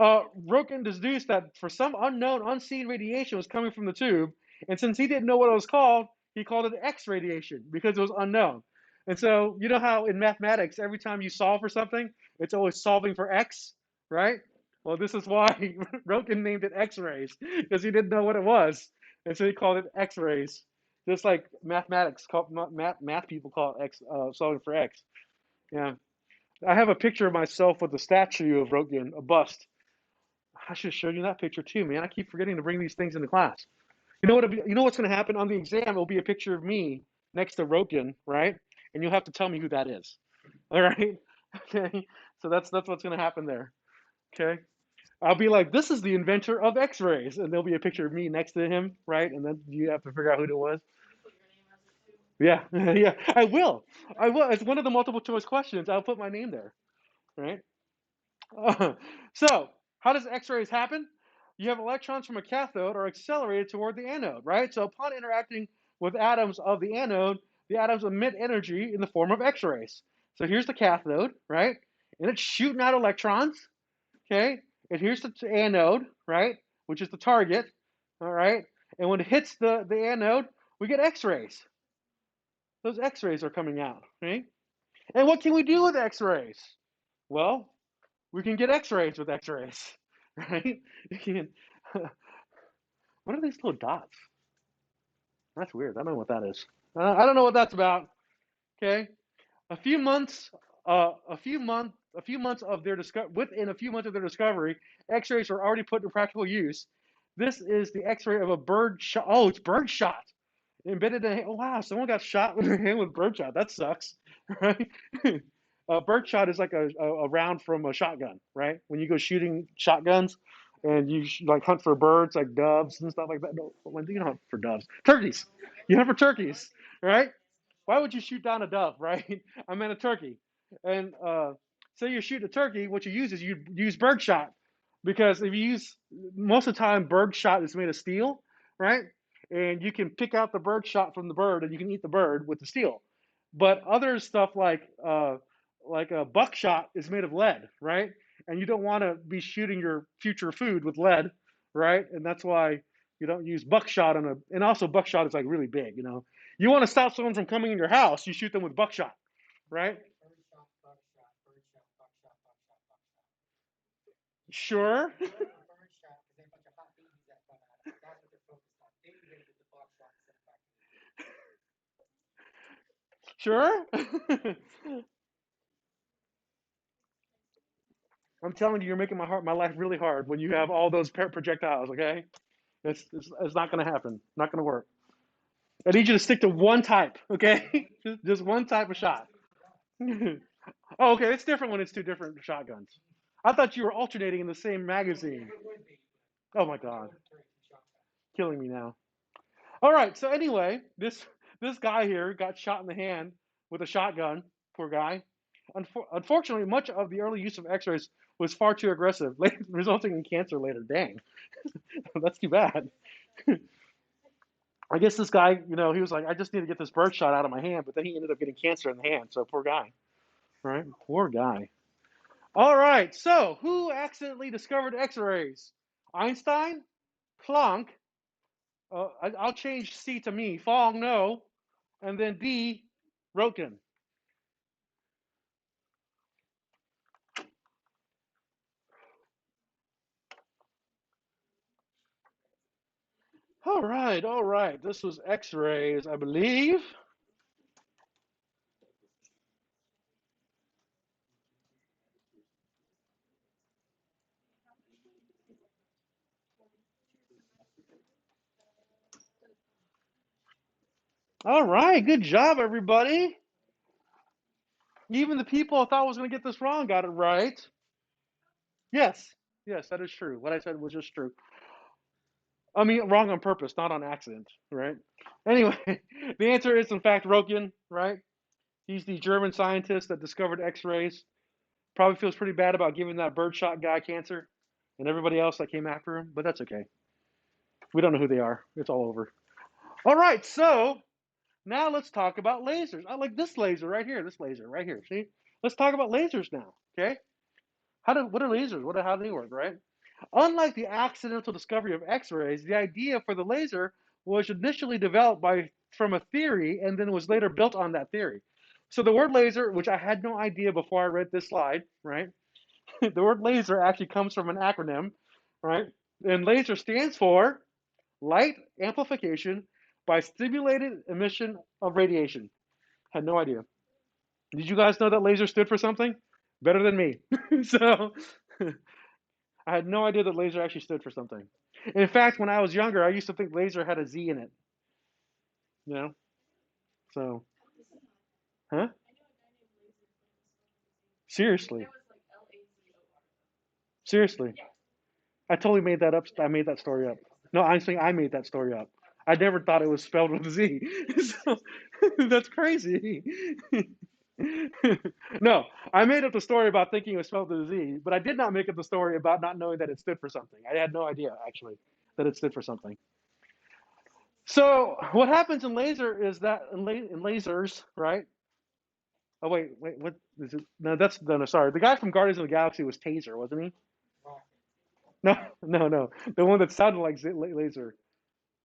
Roken deduced that for some unknown, unseen radiation was coming from the tube, and since he didn't know what it was called, he called it X radiation because it was unknown. And so you know how in mathematics, every time you solve for something, it's always solving for X, right? Well, this is why Roken named it X-rays because he didn't know what it was, and so he called it X-rays. Just like mathematics, math people call it X, solving for X. Yeah, I have a picture of myself with a statue of Roken, a bust. I should show you that picture too, man. I keep forgetting to bring these things into class. You know what's going to happen on the exam? It'll be a picture of me next to Roken, right? And you'll have to tell me who that is. All right? Okay. So that's what's going to happen there. Okay. I'll be like, this is the inventor of X-rays, and there'll be a picture of me next to him, right? And then you have to figure out who it was. Yeah, yeah, I will. I will. It's one of the multiple choice questions. I'll put my name there, right? So, how does X-rays happen? You have electrons from a cathode are accelerated toward the anode, right? So, upon interacting with atoms of the anode, the atoms emit energy in the form of X-rays. So, here's the cathode, right? And it's shooting out electrons, okay? And here's the anode, right? Which is the target, all right? And when it hits the anode, we get X-rays. Those X-rays are coming out, right? And what can we do with X-rays? Well, we can get X-rays with X-rays, right? You can. What are these little dots? That's weird. I don't know what that is. I don't know what that's about. Okay, a few months, a few months of their within a few months of their discovery, X-rays are already put to practical use. This is the X-ray of a bird shot. Oh, it's bird shot embedded in. Oh wow, someone got shot with their hand with bird shot. That sucks, right? Bird shot is like a round from a shotgun, right? When you go shooting shotguns and you like hunt for birds like doves and stuff like that. No, you don't hunt for doves. Turkeys. You hunt for turkeys, right? Why would you shoot down a dove, right? I meant a turkey. And say you shoot a turkey, what you use is you use bird shot because if you use most of the time bird shot is made of steel, right? And you can pick out the bird shot from the bird and you can eat the bird with the steel. But other stuff like a buckshot is made of lead, right? And you don't want to be shooting your future food with lead, right? And that's why you don't use buckshot on a. And also buckshot is like really big, you know. You want to stop someone from coming in your house, you shoot them with buckshot, right? Sure, sure. I'm telling you, you're making my life really hard when you have all those projectiles. Okay, it's not going to happen. Not going to work. I need you to stick to one type. Okay, just one type of shot. Oh, okay, it's different when it's two different shotguns. I thought you were alternating in the same magazine. Oh my god, killing me now. All right, so anyway, this guy here got shot in the hand with a shotgun. Poor guy. Unfortunately, much of the early use of X-rays was far too aggressive, resulting in cancer later. Dang, that's too bad. I guess this guy, he was like, I just need to get this bird shot out of my hand, but then he ended up getting cancer in the hand. So poor guy, right? Poor guy. All right, so who accidentally discovered X-rays? Einstein, Planck. I'll change C to me. Fong, no, and then D, Röntgen. All right, all right. This was X-rays, I believe. All right, good job, everybody. Even the people I thought was going to get this wrong got it right. Yes, yes, that is true. What I said was just true. I mean, wrong on purpose, not on accident, right? Anyway, the answer is in fact Röntgen, right? He's the German scientist that discovered X-rays. Probably feels pretty bad about giving that birdshot guy cancer and everybody else that came after him, but that's okay. We don't know who they are. It's all over. All right, so now let's talk about lasers. I like this laser right here. This laser right here. See? Let's talk about lasers now. Okay? What are lasers? How do they work, right? Unlike the accidental discovery of X-rays, the idea for the laser was initially developed from a theory and then was later built on that theory. So the word laser, which I had no idea before I read this slide, right? The word laser actually comes from an acronym, right? And laser stands for light amplification by stimulated emission of radiation. Had no idea. Did you guys know that laser stood for something? Better than me. So I had no idea that laser actually stood for something. In fact, when I was younger, I used to think laser had a Z in it. You know? So, huh? Seriously. Seriously. I totally made that up. I made that story up. No, I'm saying I made that story up. I never thought it was spelled with a Z. So that's crazy. No, I made up the story about thinking it was spelled with a Z, but I did not make up the story about not knowing that it stood for something. I had no idea actually that it stood for something. So what happens in laser is that in lasers, right? Oh wait, what is it? No, that's no, sorry. The guy from Guardians of the Galaxy was Taser, wasn't he? No, no. The one that sounded like laser.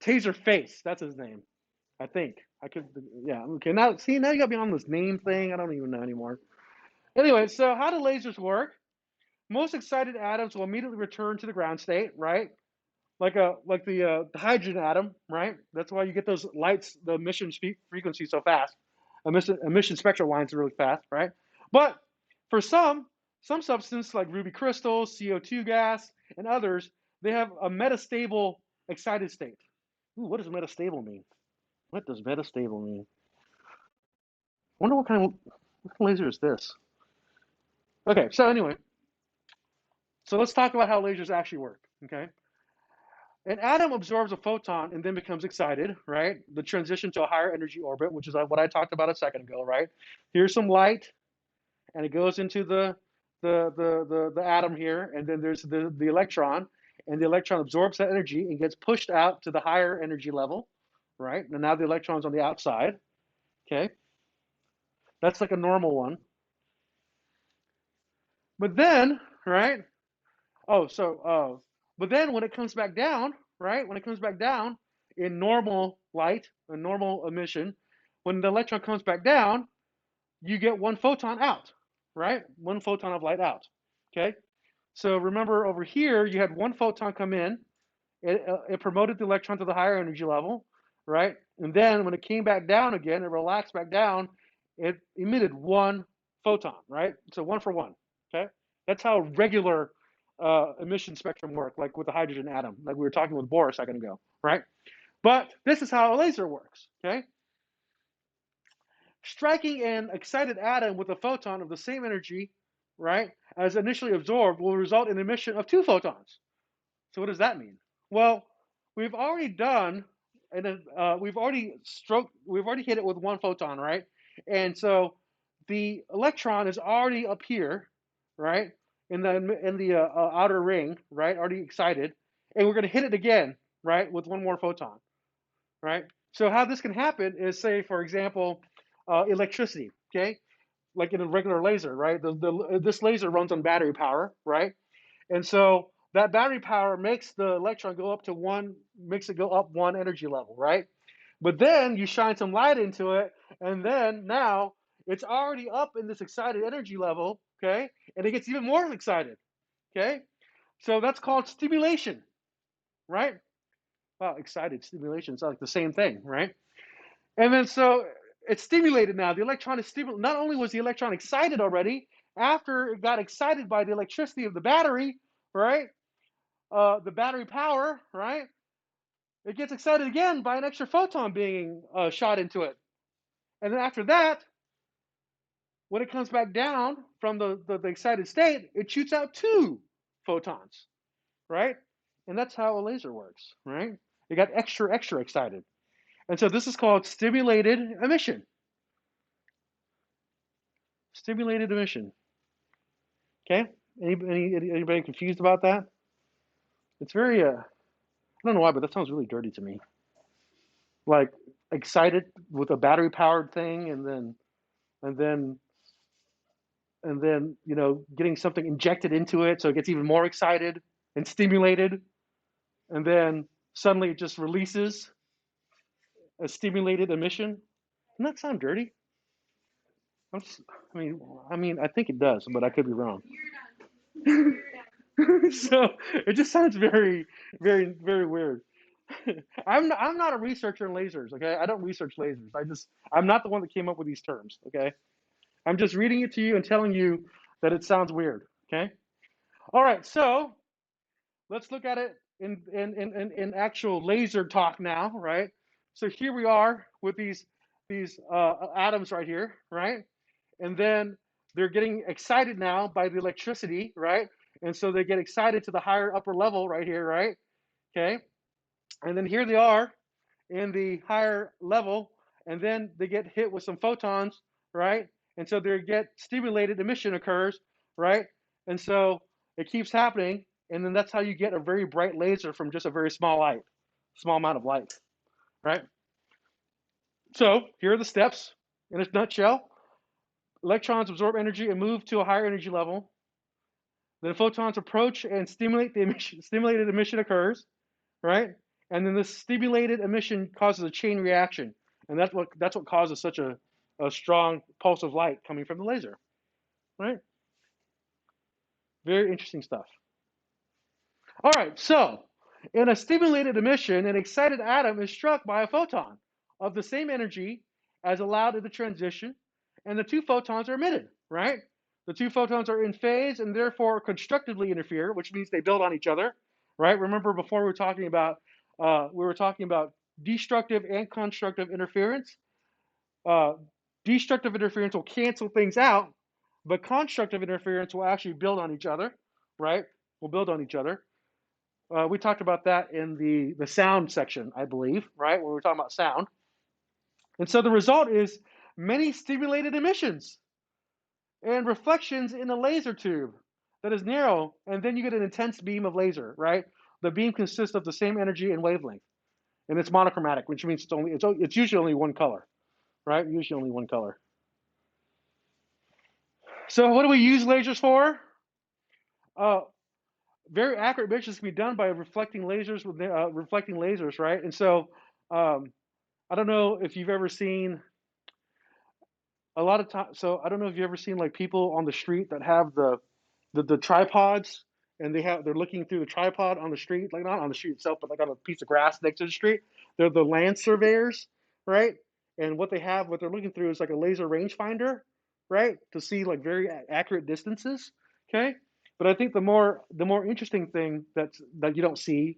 Taser Face. That's his name. I think. I could. Yeah. Okay. Now, see, now you got me on this name thing. I don't even know anymore. Anyway, so how do lasers work? Most excited atoms will immediately return to the ground state, right? Like the hydrogen atom, right? That's why you get those lights, the emission frequency so fast. Emission spectral lines are really fast, right? But for some substance like ruby crystals, CO2 gas, and others, they have a metastable excited state. Ooh, what does metastable mean? What does metastable mean? I wonder what kind of laser is this? Okay, so anyway, so let's talk about how lasers actually work. Okay, an atom absorbs a photon and then becomes excited, right? The transition to a higher energy orbit, which is what I talked about a second ago, right? Here's some light, and it goes into the atom here, and then there's the electron, and the electron absorbs that energy and gets pushed out to the higher energy level, right? And now the electron's on the outside. Okay, that's like a normal one. But then, right? But then when it comes back down, right? When it comes back down in normal light, a normal emission, when the electron comes back down, you get one photon out, right? One photon of light out. Okay. So remember over here, you had one photon come in. It promoted the electron to the higher energy level, right? And then when it came back down again, it relaxed back down. It emitted one photon, right? So one for one. Okay. That's how regular emission spectrum work, like with the hydrogen atom, like we were talking with Bohr a second ago, right? But this is how a laser works. Okay. Striking an excited atom with a photon of the same energy, right, as initially absorbed will result in emission of two photons. So what does that mean? Well, we've already done, and we've already hit it with one photon, right? And so the electron is already up here, right, in the outer ring, right, already excited, and we're going to hit it again, right, with one more photon, right? So how this can happen is, say, for example, electricity, okay, like in a regular laser, right? This laser runs on battery power, right? And so that battery power makes the electron go up to one, makes it go up one energy level, right? But then you shine some light into it, and then now it's already up in this excited energy level, okay? And it gets even more excited, okay? So that's called stimulation, right? Wow, excited stimulation sounds like the same thing, right? And then so it's stimulated now. The electron is stimulated. Not only was the electron excited already, after it got excited by the electricity of the battery, right? The battery power, right? It gets excited again by an extra photon being shot into it. And then after that, when it comes back down from the excited state, it shoots out two photons, right? And that's how a laser works, right? It got extra excited. And so this is called stimulated emission. Stimulated emission. Okay? Anybody confused about that? It's very I don't know why, but that sounds really dirty to me. Like excited with a battery powered thing, and then getting something injected into it so it gets even more excited and stimulated, and then suddenly it just releases a stimulated emission. Doesn't that sound dirty? Just, I think it does, but I could be wrong. So it just sounds very weird. I'm not a researcher in lasers. Okay, I don't research lasers. I'm not the one that came up with these terms. Okay, I'm just reading it to you and telling you that it sounds weird. Okay. All right. So let's look at it in actual laser talk now, right? So here we are with these atoms right here, right? And then they're getting excited now by the electricity, right? And so they get excited to the higher upper level right here, right? Okay. And then here they are in the higher level, and then they get hit with some photons, right? And so they get stimulated emission occurs, right? And so it keeps happening, and then that's how you get a very bright laser from just a very small amount of light, right? So here are the steps in a nutshell. Electrons absorb energy and move to a higher energy level. Then photons approach and stimulate the emission, stimulated emission occurs, right? And then this stimulated emission causes a chain reaction, and that's what causes such a strong pulse of light coming from the laser, right? Very interesting stuff. All right, so in a stimulated emission, an excited atom is struck by a photon of the same energy as allowed in the transition, and the two photons are emitted, right? The two photons are in phase and therefore constructively interfere, which means they build on each other, right? Remember before we were talking about destructive and constructive interference. Uh, Destructive interference will cancel things out, but constructive interference will actually build on each other, right? Will build on each other. We talked about that in the sound section, I believe, right? Where we're talking about sound. And so the result is many stimulated emissions and reflections in a laser tube that is narrow, and then you get an intense beam of laser, right? The beam consists of the same energy and wavelength, and it's monochromatic, which means it's usually only one color, right? Usually only one color. So what do we use lasers for? Uh, Very accurate measurements can be done by reflecting lasers with reflecting lasers, right? And so I don't know if you've ever seen a lot of times. So I don't know if you've ever seen like people on the street that have the tripods, and they're looking through the tripod on the street, like not on the street itself, but like on a piece of grass next to the street. They're the land surveyors, right? And what they're looking through is like a laser rangefinder, right, to see like very accurate distances. Okay, but I think the more interesting thing that you don't see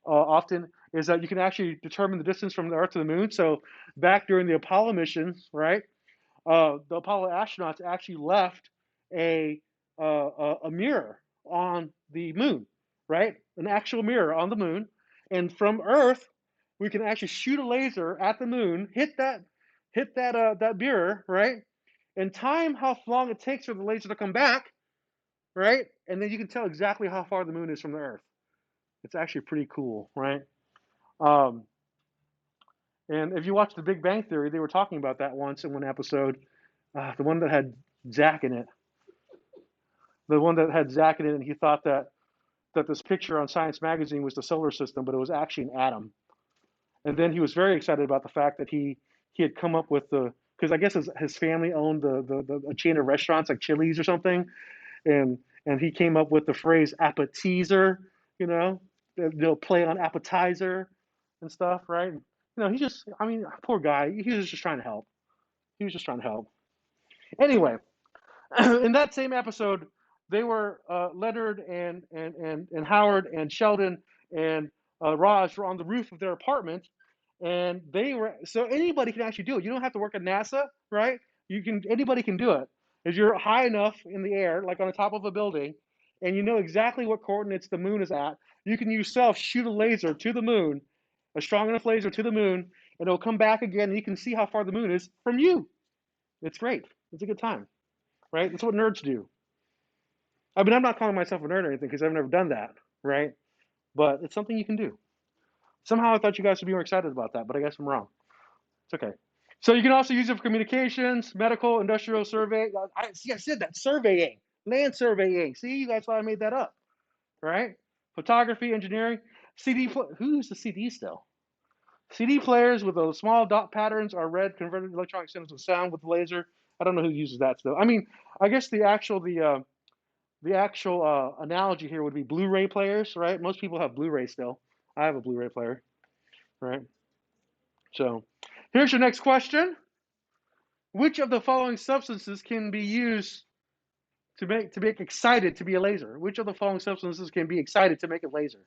often is that you can actually determine the distance from the Earth to the Moon. So back during the Apollo missions, right, the Apollo astronauts actually left a a mirror on the moon, right? An actual mirror on the moon, and from Earth, we can actually shoot a laser at the moon, hit that mirror, right, and time how long it takes for the laser to come back, right, and then you can tell exactly how far the moon is from the Earth. It's actually pretty cool, right? Um, and if you watch The Big Bang Theory, they were talking about that once in one episode. The one that had Zach in it, and he thought that this picture on Science Magazine was the solar system, but it was actually an atom. And then he was very excited about the fact that he had come up with because I guess his family owned a chain of restaurants like Chili's or something, and he came up with the phrase appetizer, you know, they'll play on appetizer and stuff, right? He just, I mean, poor guy, he was just trying to help. He was just trying to help. Anyway, in that same episode, they were Leonard and Howard and Sheldon and Raj were on the roof of their apartment, and they were so anybody can actually do it. You don't have to work at NASA, right? Anybody can do it. If you're high enough in the air, like on the top of a building, and you know exactly what coordinates the moon is at, you can yourself shoot a laser to the moon, a strong enough laser to the moon, and it'll come back again, and you can see how far the moon is from you. It's great. It's a good time, right? That's what nerds do. I mean, I'm not calling myself a nerd or anything because I've never done that, right? But it's something you can do. Somehow I thought you guys would be more excited about that, but I guess I'm wrong. It's okay. So you can also use it for communications, medical, industrial survey. I said that surveying, land surveying. See, you guys thought I made that up, right? Photography, engineering, who uses the CD still? CD players with those small dot patterns are read, converted electronic signals to sound with the laser. I don't know who uses that still. I mean, I guess the actual analogy here would be Blu-ray players, right? Most people have Blu-ray still. I have a Blu-ray player, right? So here's your next question. Which of the following substances can be used to make excited to be a laser? Which of the following substances can be excited to make a laser?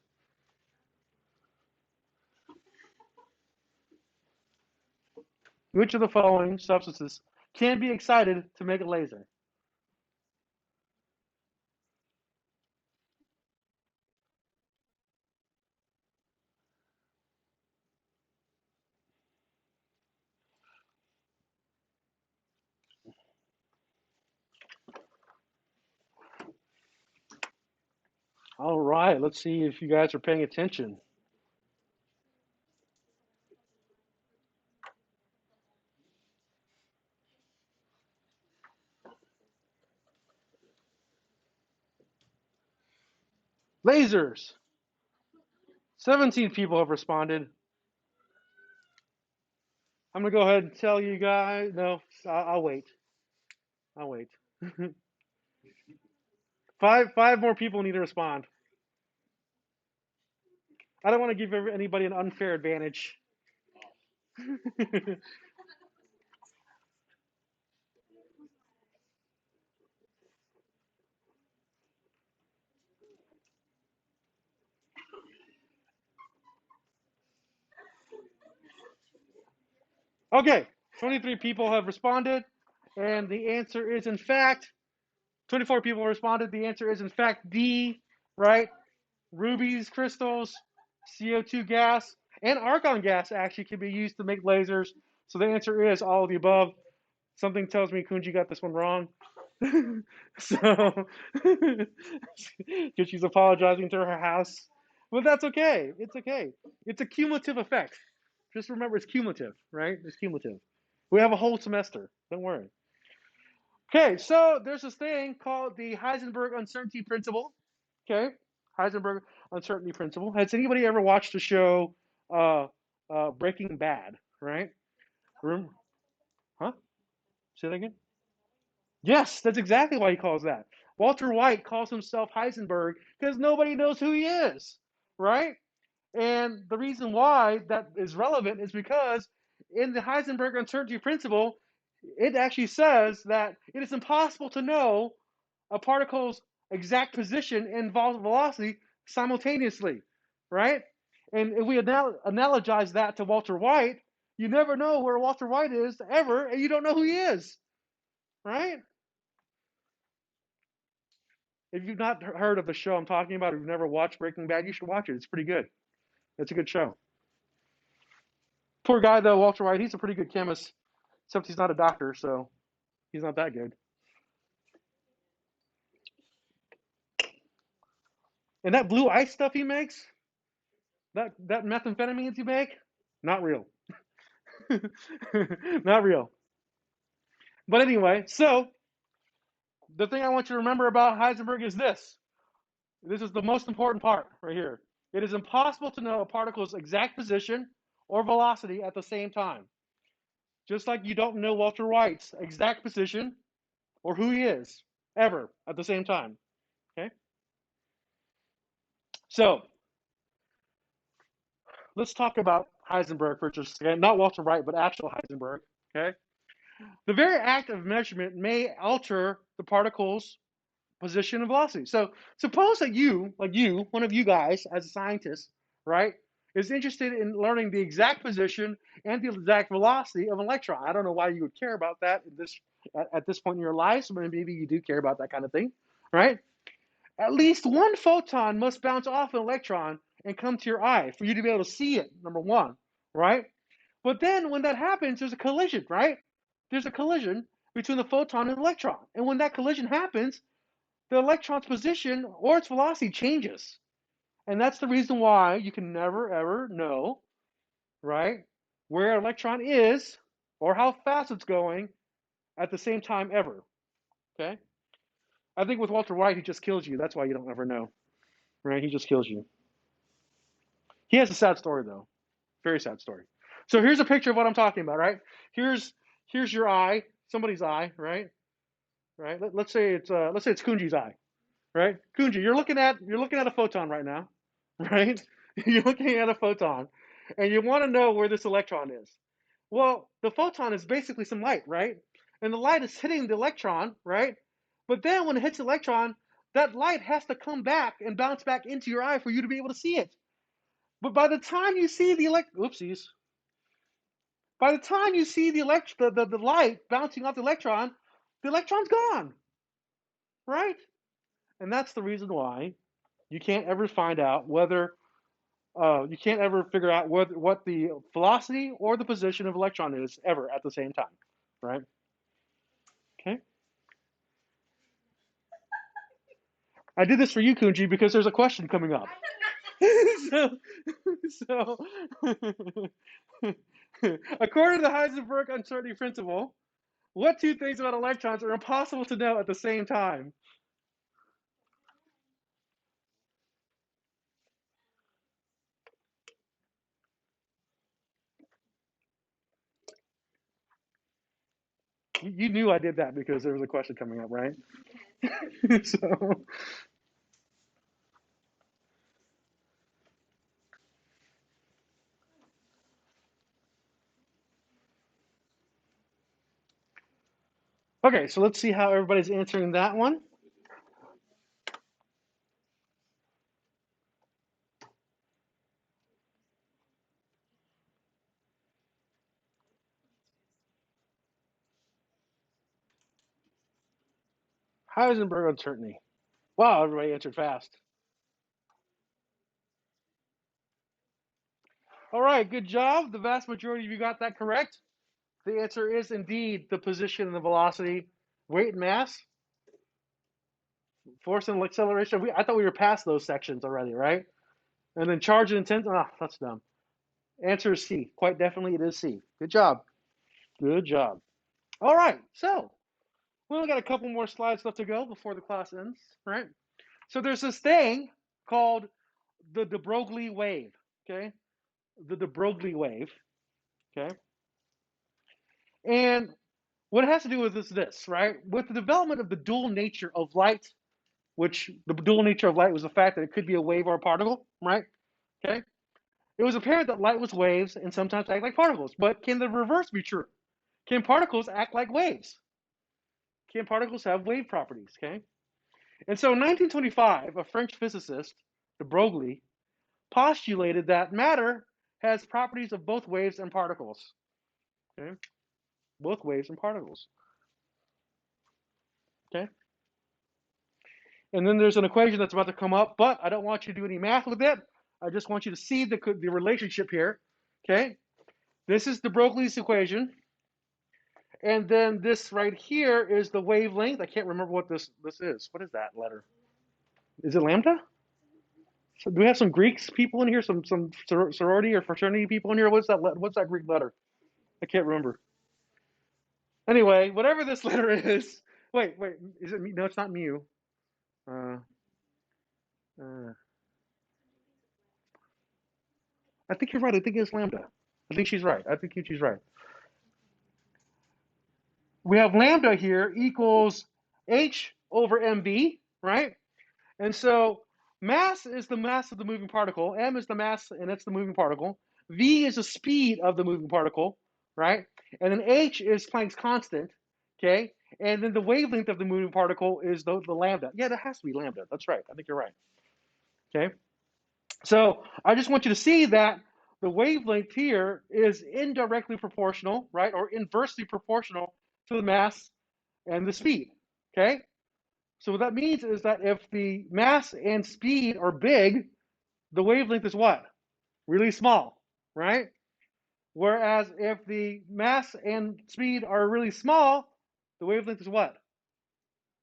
Which of the following substances can be excited to make a laser? All right, let's see if you guys are paying attention. Lasers. 17 people have responded. I'm gonna go ahead and tell you guys. No, I'll wait. I'll wait. Five more people need to respond. I don't want to give anybody an unfair advantage. Okay, 23 people have responded, and the answer is in fact 24 people responded. The answer is in fact D, right? Rubies, crystals, CO2 gas, and argon gas actually can be used to make lasers. So the answer is all of the above. Something tells me Kunji got this one wrong. So, because she's apologizing to her house. But that's okay. It's okay. It's a cumulative effect. Just remember it's cumulative, right? It's cumulative. We have a whole semester. Don't worry. Okay, so there's this thing called the Heisenberg uncertainty principle. Okay, Heisenberg uncertainty principle. Has anybody ever watched the show Breaking Bad? Right? Room? Huh? Say that again. Yes, that's exactly why he calls that. Walter White calls himself Heisenberg because nobody knows who he is, right? And the reason why that is relevant is because in the Heisenberg uncertainty principle, it actually says that it is impossible to know a particle's exact position and velocity simultaneously, right? And if we analogize that to Walter White, you never know where Walter White is ever, and you don't know who he is, right? If you've not heard of the show I'm talking about, or you've never watched Breaking Bad, you should watch it. It's pretty good. It's a good show. Poor guy though, Walter White. He's a pretty good chemist, except he's not a doctor, so he's not that good. And that blue ice stuff he makes, that methamphetamines you make, not real. Not real. But anyway, so the thing I want you to remember about Heisenberg is this. This is the most important part right here. It is impossible to know a particle's exact position or velocity at the same time. Just like you don't know Walter White's exact position or who he is ever at the same time. Okay? So let's talk about Heisenberg for just a second. Not Walter White, but actual Heisenberg. Okay? The very act of measurement may alter the particle's position and velocity. So suppose that one of you guys, as a scientist, right, is interested in learning the exact position and the exact velocity of an electron. I don't know why you would care about that at this point in your lives, but maybe you do care about that kind of thing, right? At least one photon must bounce off an electron and come to your eye for you to be able to see it, number one, right? But then when that happens, there's a collision, right? There's a collision between the photon and the electron. And when that collision happens, the electron's position or its velocity changes. And that's the reason why you can never ever know, right, where an electron is or how fast it's going at the same time ever. Okay? I think with Walter White, he just kills you. That's why you don't ever know, right? He just kills you. He has a sad story, though. Very sad story. So here's a picture of what I'm talking about, right? Here's your eye, somebody's eye, right? Right? Let's say it's Kunji's eye, right? Kunji, you're looking at a photon right now, right? You're looking at a photon, and you want to know where this electron is. Well, the photon is basically some light, right? And the light is hitting the electron, right? But then when it hits the electron, that light has to come back and bounce back into your eye for you to be able to see it. But by the time you see oopsies. By the time you see the light bouncing off the electron's gone, right? And that's the reason why you can't ever find out whether you can't ever figure out what the velocity or the position of electron is ever at the same time, right? Okay. I did this for you, Kunji, because there's a question coming up. so, so according to the Heisenberg uncertainty principle, what two things about electrons are impossible to know at the same time? You knew I did that because there was a question coming up, right? so, okay, so let's see how everybody's answering that one. Heisenberg uncertainty. Wow, everybody answered fast. All right, good job. The vast majority of you got that correct. The answer is indeed the position and the velocity, weight and mass, force and acceleration. I thought we were past those sections already, right? And then charge and intensity. Ah, that's dumb. Answer is C. Quite definitely it is C. Good job. Good job. All right, so we only got a couple more slides left to go before the class ends, right? So there's this thing called the de Broglie wave, okay? The de Broglie wave, okay? And what it has to do with is this, right? With the development of the dual nature of light, which the dual nature of light was the fact that it could be a wave or a particle, right? Okay. It was apparent that light was waves and sometimes act like particles. But can the reverse be true? Can particles act like waves? Can particles have wave properties? Okay. And so in 1925, a French physicist, de Broglie, postulated that matter has properties of both waves and particles. Okay. Both waves and particles. Okay. And then there's an equation that's about to come up, but I don't want you to do any math with it. I just want you to see the relationship here. Okay. This is de Broglie's equation. And then this right here is the wavelength. I can't remember what this is. What is that letter? Is it lambda? So do we have some Greeks people in here? Some sorority or fraternity people in here? What's that Greek letter? I can't remember. Anyway, whatever this letter is. Wait. Is it? No, it's not mu. Uh, uh, I think you're right. I think it's lambda. I think she's right. I think she's right. We have lambda here equals h over mv, right? And so mass is the mass of the moving particle. M is the mass, and it's the moving particle. V is the speed of the moving particle, right? And then h is Planck's constant, okay? And then the wavelength of the moving particle is the lambda. Yeah, that has to be lambda. That's right. I think you're right. Okay? So I just want you to see that the wavelength here is indirectly proportional, right? Or inversely proportional to the mass and the speed, okay? So what that means is that if the mass and speed are big, the wavelength is what? Really small, right? Whereas if the mass and speed are really small, the wavelength is what?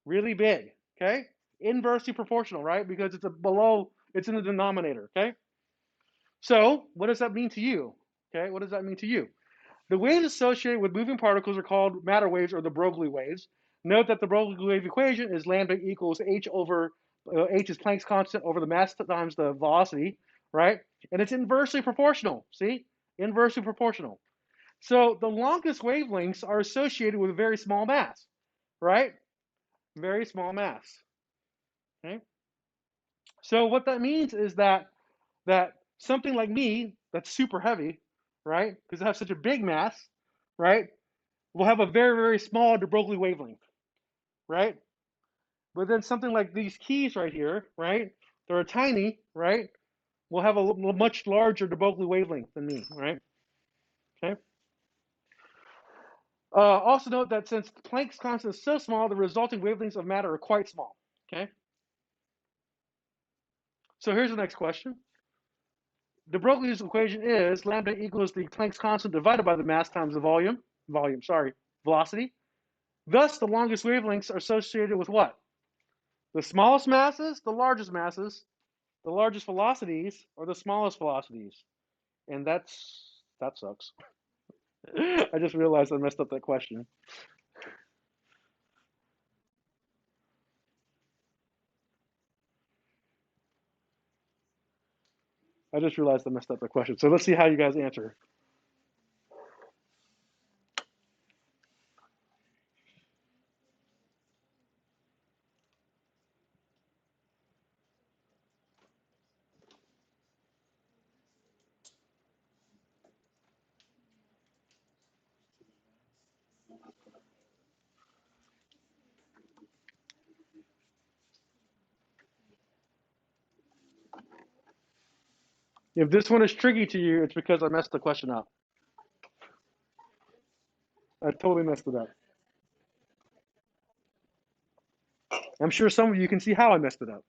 Really big, okay? Inversely proportional, right? Because it's in the denominator, okay? So what does that mean to you? Okay, what does that mean to you? The waves associated with moving particles are called matter waves or the Broglie waves. Note that the Broglie wave equation is lambda equals h over h is Planck's constant over the mass times the velocity, right? And it's inversely proportional. See, inversely proportional. So the longest wavelengths are associated with a very small mass, right? Very small mass. Okay. So what that means is that something like me that's super heavy, right? Because I have such a big mass, right? Will have a very, very small de Broglie wavelength, right? But then something like these keys right here, right? They're tiny, right? Will have a much larger de Broglie wavelength than me, right? Okay. Also note that since Planck's constant is so small, the resulting wavelengths of matter are quite small. Okay. So here's the next question. De Broglie's equation is lambda equals the Planck's constant divided by the mass times the velocity. Thus, the longest wavelengths are associated with what? The smallest masses, the largest masses, the largest velocities, or the smallest velocities? And that sucks. I just realized I messed up that question. I just realized I messed up the question. So let's see how you guys answer. If this one is tricky to you, it's because I messed the question up. I totally messed it up. I'm sure some of you can see how I messed it up.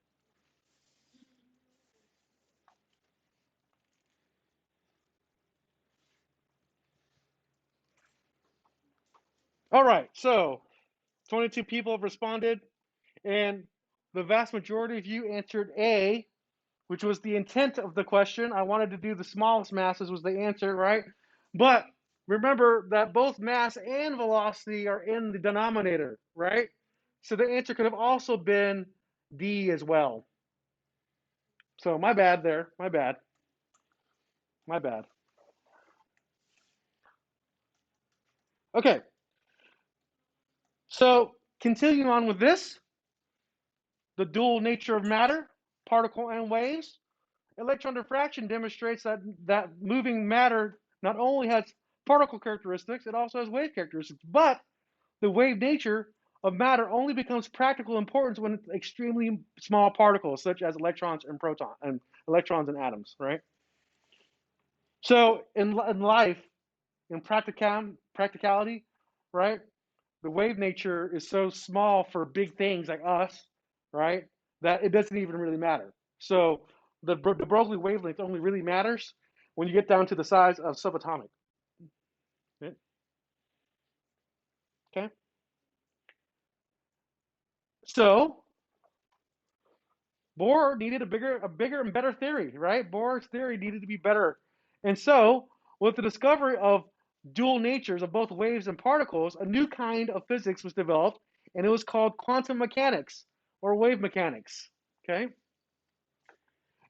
All right, so 22 people have responded, and the vast majority of you answered A, which was the intent of the question. I wanted to do the smallest masses was the answer, right? But remember that both mass and velocity are in the denominator, right? So the answer could have also been D as well. So my bad there. My bad. My bad. Okay. So continuing on with this, the dual nature of matter, particle and waves. Electron diffraction demonstrates that moving matter not only has particle characteristics, it also has wave characteristics. But the wave nature of matter only becomes practical importance when it's extremely small particles, such as electrons and protons, and electrons and atoms, right? So in life, in practicality, right? The wave nature is so small for big things like us, right? That it doesn't even really matter. So the Broglie wavelength only really matters when you get down to the size of subatomic. Okay. So Bohr needed a bigger and better theory, right? Bohr's theory needed to be better. And so, with the discovery of dual natures of both waves and particles, a new kind of physics was developed, and it was called quantum mechanics or wave mechanics. Okay? It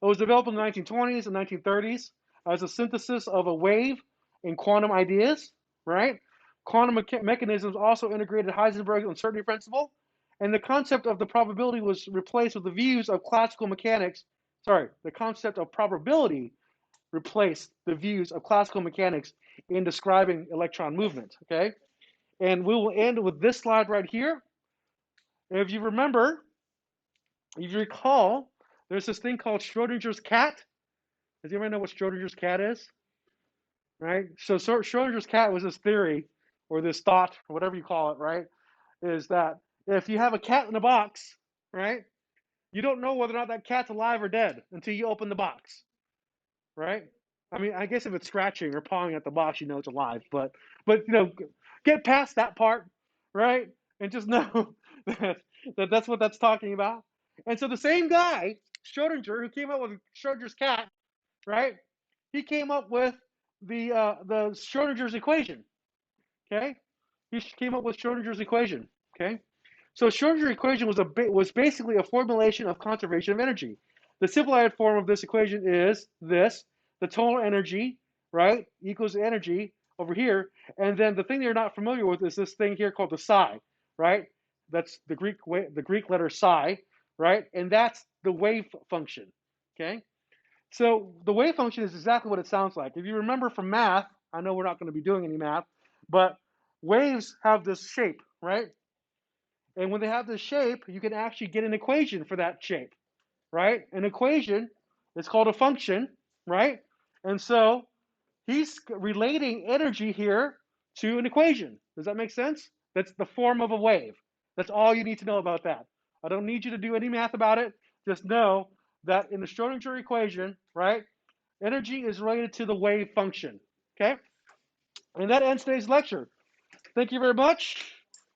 was developed in the 1920s and 1930s as a synthesis of a wave and quantum ideas, right? Quantum mechanisms also integrated Heisenberg's uncertainty principle, and the concept of the probability was replaced with the views of classical mechanics. Sorry, the concept of probability replaced the views of classical mechanics in describing electron movement, okay? And we will end with this slide right here. If you remember, if you recall, there's this thing called Schrodinger's cat. Does anyone know what Schrodinger's cat is? Right? So Schrodinger's cat was this theory or this thought, or whatever you call it, right? Is that if you have a cat in a box, right, you don't know whether or not that cat's alive or dead until you open the box, right? I mean, I guess if it's scratching or pawing at the box, you know it's alive. But get past that part, right? And just know that's what that's talking about. And so the same guy, Schrodinger, who came up with Schrodinger's cat, right? He came up with the Schrodinger's equation. Okay, he came up with Schrodinger's equation. Okay, so Schrodinger's equation was basically a formulation of conservation of energy. The simplified form of this equation is this: the total energy, right, equals the energy over here, and then the thing you're not familiar with is this thing here called the psi, right? That's the Greek letter psi, right? And that's the wave function. Okay. So the wave function is exactly what it sounds like. If you remember from math, I know we're not going to be doing any math, but waves have this shape, right? And when they have this shape, you can actually get an equation for that shape, right? An equation is called a function, right? And so he's relating energy here to an equation. Does that make sense? That's the form of a wave. That's all you need to know about that. I don't need you to do any math about it. Just know that in the Schrodinger equation, right, energy is related to the wave function. Okay? And that ends today's lecture. Thank you very much.